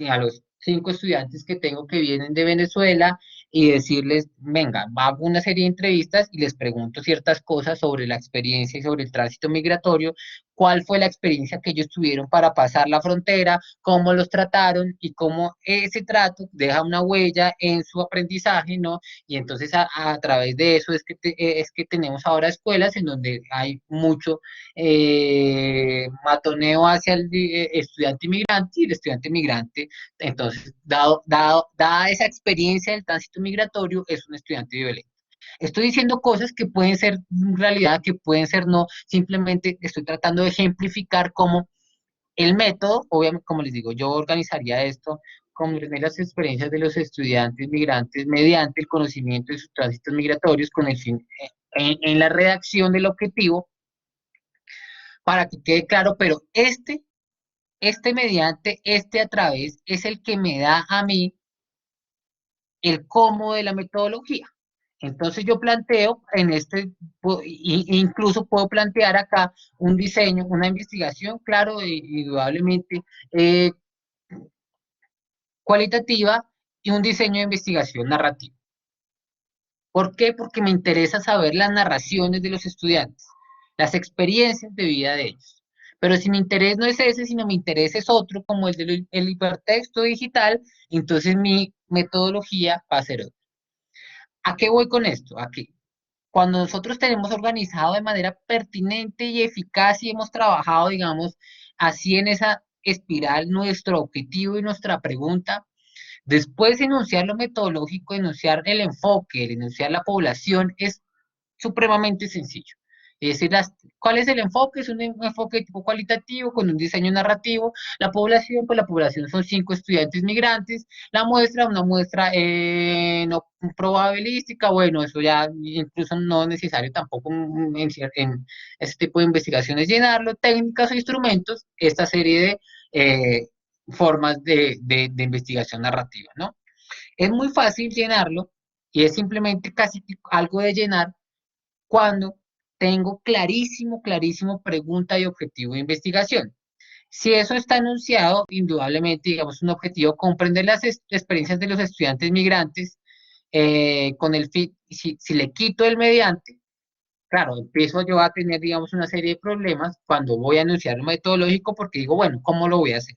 [SPEAKER 1] a los 5 estudiantes que tengo que vienen de Venezuela y decirles, venga, hago una serie de entrevistas y les pregunto ciertas cosas sobre la experiencia y sobre el tránsito migratorio, cuál fue la experiencia que ellos tuvieron para pasar la frontera, cómo los trataron y cómo ese trato deja una huella en su aprendizaje, ¿no? Y entonces a través de eso es que tenemos ahora escuelas en donde hay mucho matoneo hacia el estudiante inmigrante y el estudiante migrante. Entonces, dada esa experiencia del tránsito migratorio, es un estudiante violento. Estoy diciendo cosas que pueden ser realidad, que pueden ser no, simplemente estoy tratando de ejemplificar cómo el método, obviamente, como les digo, yo organizaría esto con las experiencias de los estudiantes migrantes mediante el conocimiento de sus tránsitos migratorios con el fin, en la redacción del objetivo, para que quede claro, pero este mediante, este a través, es el que me da a mí el cómo de la metodología. Entonces yo planteo en incluso puedo plantear acá un diseño, una investigación, claro, indudablemente eh, cualitativa y un diseño de investigación narrativa. ¿Por qué? Porque me interesa saber las narraciones de los estudiantes, las experiencias de vida de ellos. Pero si mi interés no es ese, sino mi interés es otro, como el del hipertexto digital, entonces mi metodología va a ser otra. ¿A qué voy con esto? A que cuando nosotros tenemos organizado de manera pertinente y eficaz y hemos trabajado, digamos, así en esa espiral nuestro objetivo y nuestra pregunta, después de enunciar lo metodológico, enunciar el enfoque, el enunciar la población, es supremamente sencillo. Es decir, ¿cuál es el enfoque? Es un enfoque tipo cualitativo con un diseño narrativo. La población, pues la población son 5 estudiantes migrantes. La muestra, una muestra no probabilística. Bueno, eso ya incluso no es necesario tampoco en este tipo de investigaciones llenarlo. Técnicas o instrumentos, esta serie de formas de investigación narrativa, ¿no? Es muy fácil llenarlo y es simplemente casi algo de llenar cuando tengo clarísimo pregunta y objetivo de investigación. Si eso está enunciado, indudablemente, digamos, un objetivo, comprender las experiencias de los estudiantes migrantes con el fin, si le quito el mediante, claro, empiezo yo a tener, digamos, una serie de problemas cuando voy a anunciar el metodológico porque digo, bueno, ¿cómo lo voy a hacer?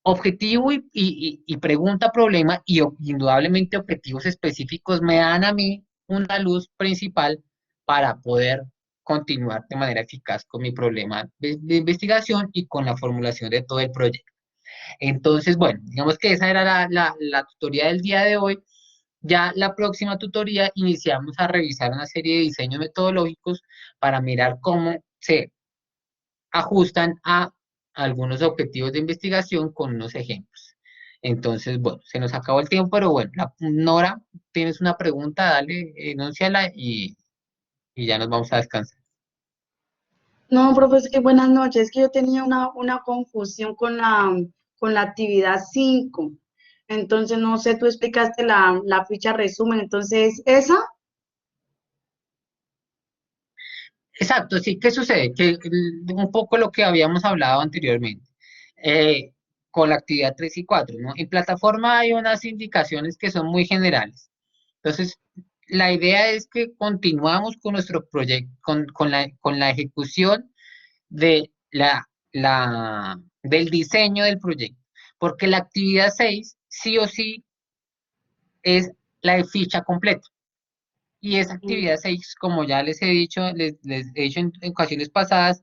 [SPEAKER 1] Objetivo y pregunta problema y indudablemente objetivos específicos me dan a mí una luz principal para poder continuar de manera eficaz con mi problema de investigación y con la formulación de todo el proyecto. Entonces, bueno, digamos que esa era la tutoría del día de hoy. Ya la próxima tutoría iniciamos a revisar una serie de diseños metodológicos para mirar cómo se ajustan a algunos objetivos de investigación con unos ejemplos. Entonces, bueno, se nos acabó el tiempo, pero bueno, Nora, tienes una pregunta, dale, enúnciala y ya nos vamos a descansar.
[SPEAKER 3] No, profesor, que buenas noches. Es que yo tenía una confusión con la actividad 5. Entonces, no sé, tú explicaste la ficha resumen. Entonces, ¿esa?
[SPEAKER 1] Exacto, sí, ¿qué sucede? Que un poco lo que habíamos hablado anteriormente, eh, con la actividad 3 y 4, ¿no? En plataforma hay unas indicaciones que son muy generales. Entonces, la idea es que continuamos con nuestro proyecto, con la ejecución de del diseño del proyecto, porque la actividad 6 sí o sí es la de ficha completa. Y esa actividad 6 como ya les he dicho, les he dicho en ocasiones pasadas,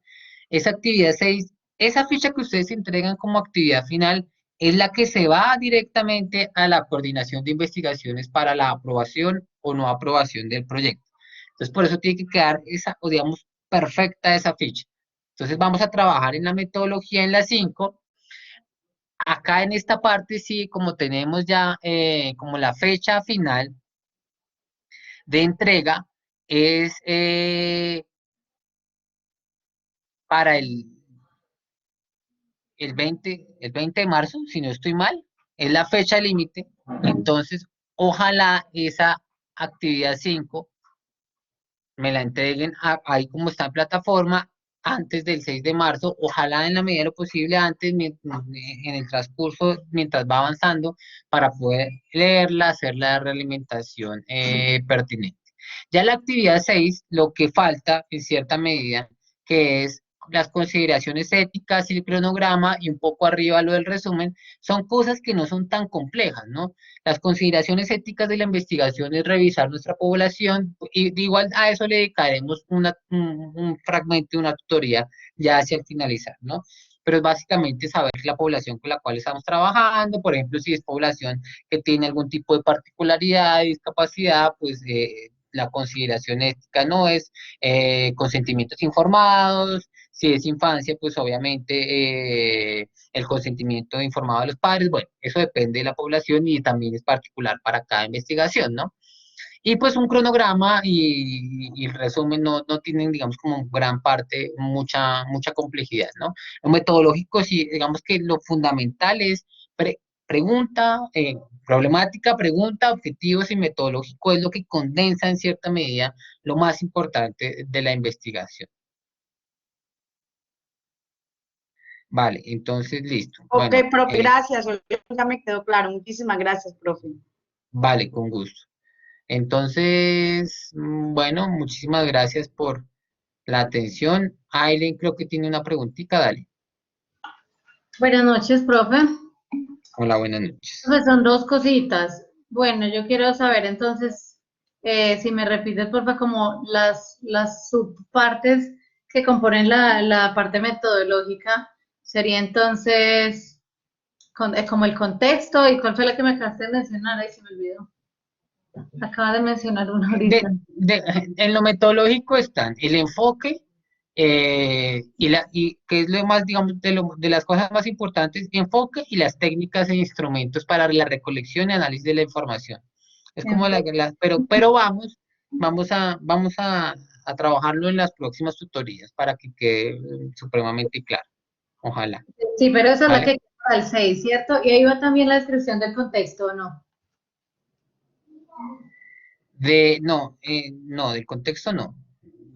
[SPEAKER 1] esa actividad 6 esa ficha que ustedes entregan como actividad final, es la que se va directamente a la coordinación de investigaciones para la aprobación o no aprobación del proyecto. Entonces, por eso tiene que quedar esa, o digamos, perfecta esa ficha. Entonces, vamos a trabajar en la metodología en la 5. Acá en esta parte, sí, como tenemos ya como la fecha final de entrega, es para el 20 de marzo, si no estoy mal, es la fecha límite. Entonces, ojalá esa actividad 5 me la entreguen ahí como está en plataforma antes del 6 de marzo, ojalá en la medida de lo posible antes, en el transcurso, mientras va avanzando, para poder leerla, hacer la realimentación pertinente. Ya la actividad 6 lo que falta en cierta medida, que es las consideraciones éticas y el cronograma, y un poco arriba lo del resumen, son cosas que no son tan complejas, ¿no? Las consideraciones éticas de la investigación es revisar nuestra población y de igual a eso le dedicaremos un fragmento, una tutoría ya hacia el finalizar, ¿no? Pero es básicamente saber la población con la cual estamos trabajando, por ejemplo, si es población que tiene algún tipo de particularidad, discapacidad, pues la consideración ética no es consentimientos informados, si es infancia, pues obviamente el consentimiento informado de los padres, bueno, eso depende de la población y también es particular para cada investigación, ¿no? Y pues un cronograma y el resumen no tienen, digamos, como gran parte, mucha complejidad, ¿no? Lo metodológico, sí, digamos que lo fundamental es pregunta, problemática, pregunta, objetivos y metodológico es lo que condensa en cierta medida lo más importante de la investigación. Vale, entonces listo.
[SPEAKER 3] Ok,
[SPEAKER 1] Bueno,
[SPEAKER 3] profe, gracias. Ya me quedó claro. Muchísimas gracias, profe.
[SPEAKER 1] vale, con gusto. Entonces, bueno, muchísimas gracias por la atención. Aileen creo que tiene una preguntita, dale.
[SPEAKER 4] Buenas noches, profe.
[SPEAKER 1] Hola, buenas noches.
[SPEAKER 4] Pues son dos cositas. Bueno, yo quiero saber entonces, si me repites, porfa, como las subpartes que componen la parte metodológica, sería entonces como el contexto y cuál fue la que me acabaste de mencionar, ahí se me olvidó. Acaba de mencionar una ahorita.
[SPEAKER 1] En lo metodológico están el enfoque y que es lo más, digamos, de las cosas más importantes, enfoque y las técnicas e instrumentos para la recolección y análisis de la información. Es como pero vamos a trabajarlo en las próximas tutorías para que quede supremamente claro. Ojalá.
[SPEAKER 4] Sí, pero esa es la
[SPEAKER 1] ¿Vale?
[SPEAKER 4] que queda al 6, ¿cierto? Y ahí va también la descripción del contexto, ¿o no?
[SPEAKER 1] No, del contexto no.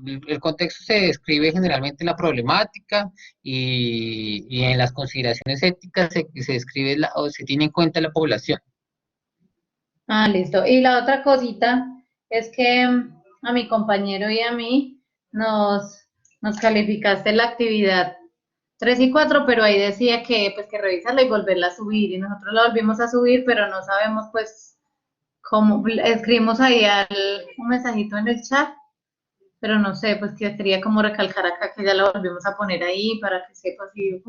[SPEAKER 1] El contexto se describe generalmente en la problemática y en las consideraciones éticas se describe o se tiene en cuenta la población.
[SPEAKER 4] Ah, listo. Y la otra cosita es que a mi compañero y a mí, nos calificaste la actividad 3 y 4, pero ahí decía que pues que revisarla y volverla a subir, y nosotros la volvimos a subir, pero no sabemos pues cómo, escribimos ahí un mensajito en el chat, pero no sé, pues que sería como recalcar acá que ya la volvimos a poner ahí para que sepas y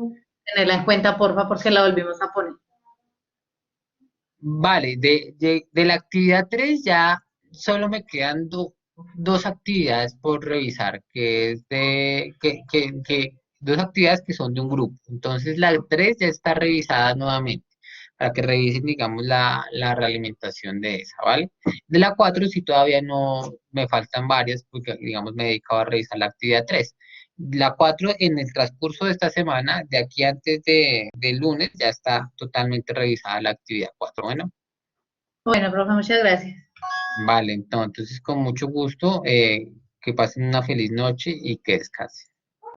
[SPEAKER 4] tenerla en cuenta, porfa, porque la volvimos a poner.
[SPEAKER 1] Vale, de la actividad 3 ya solo me quedan dos actividades por revisar, que es dos actividades que son de un grupo. Entonces la 3 ya está revisada nuevamente, para que revisen, digamos, la realimentación de esa, ¿vale? De la 4 sí todavía no, me faltan varias, porque, digamos, me he dedicado a revisar la actividad 3. La 4 en el transcurso de esta semana, de aquí antes del lunes, ya está totalmente revisada la actividad 4. Bueno.
[SPEAKER 4] Bueno, profe, muchas gracias.
[SPEAKER 1] Vale, entonces con mucho gusto, que pasen una feliz noche y que descansen.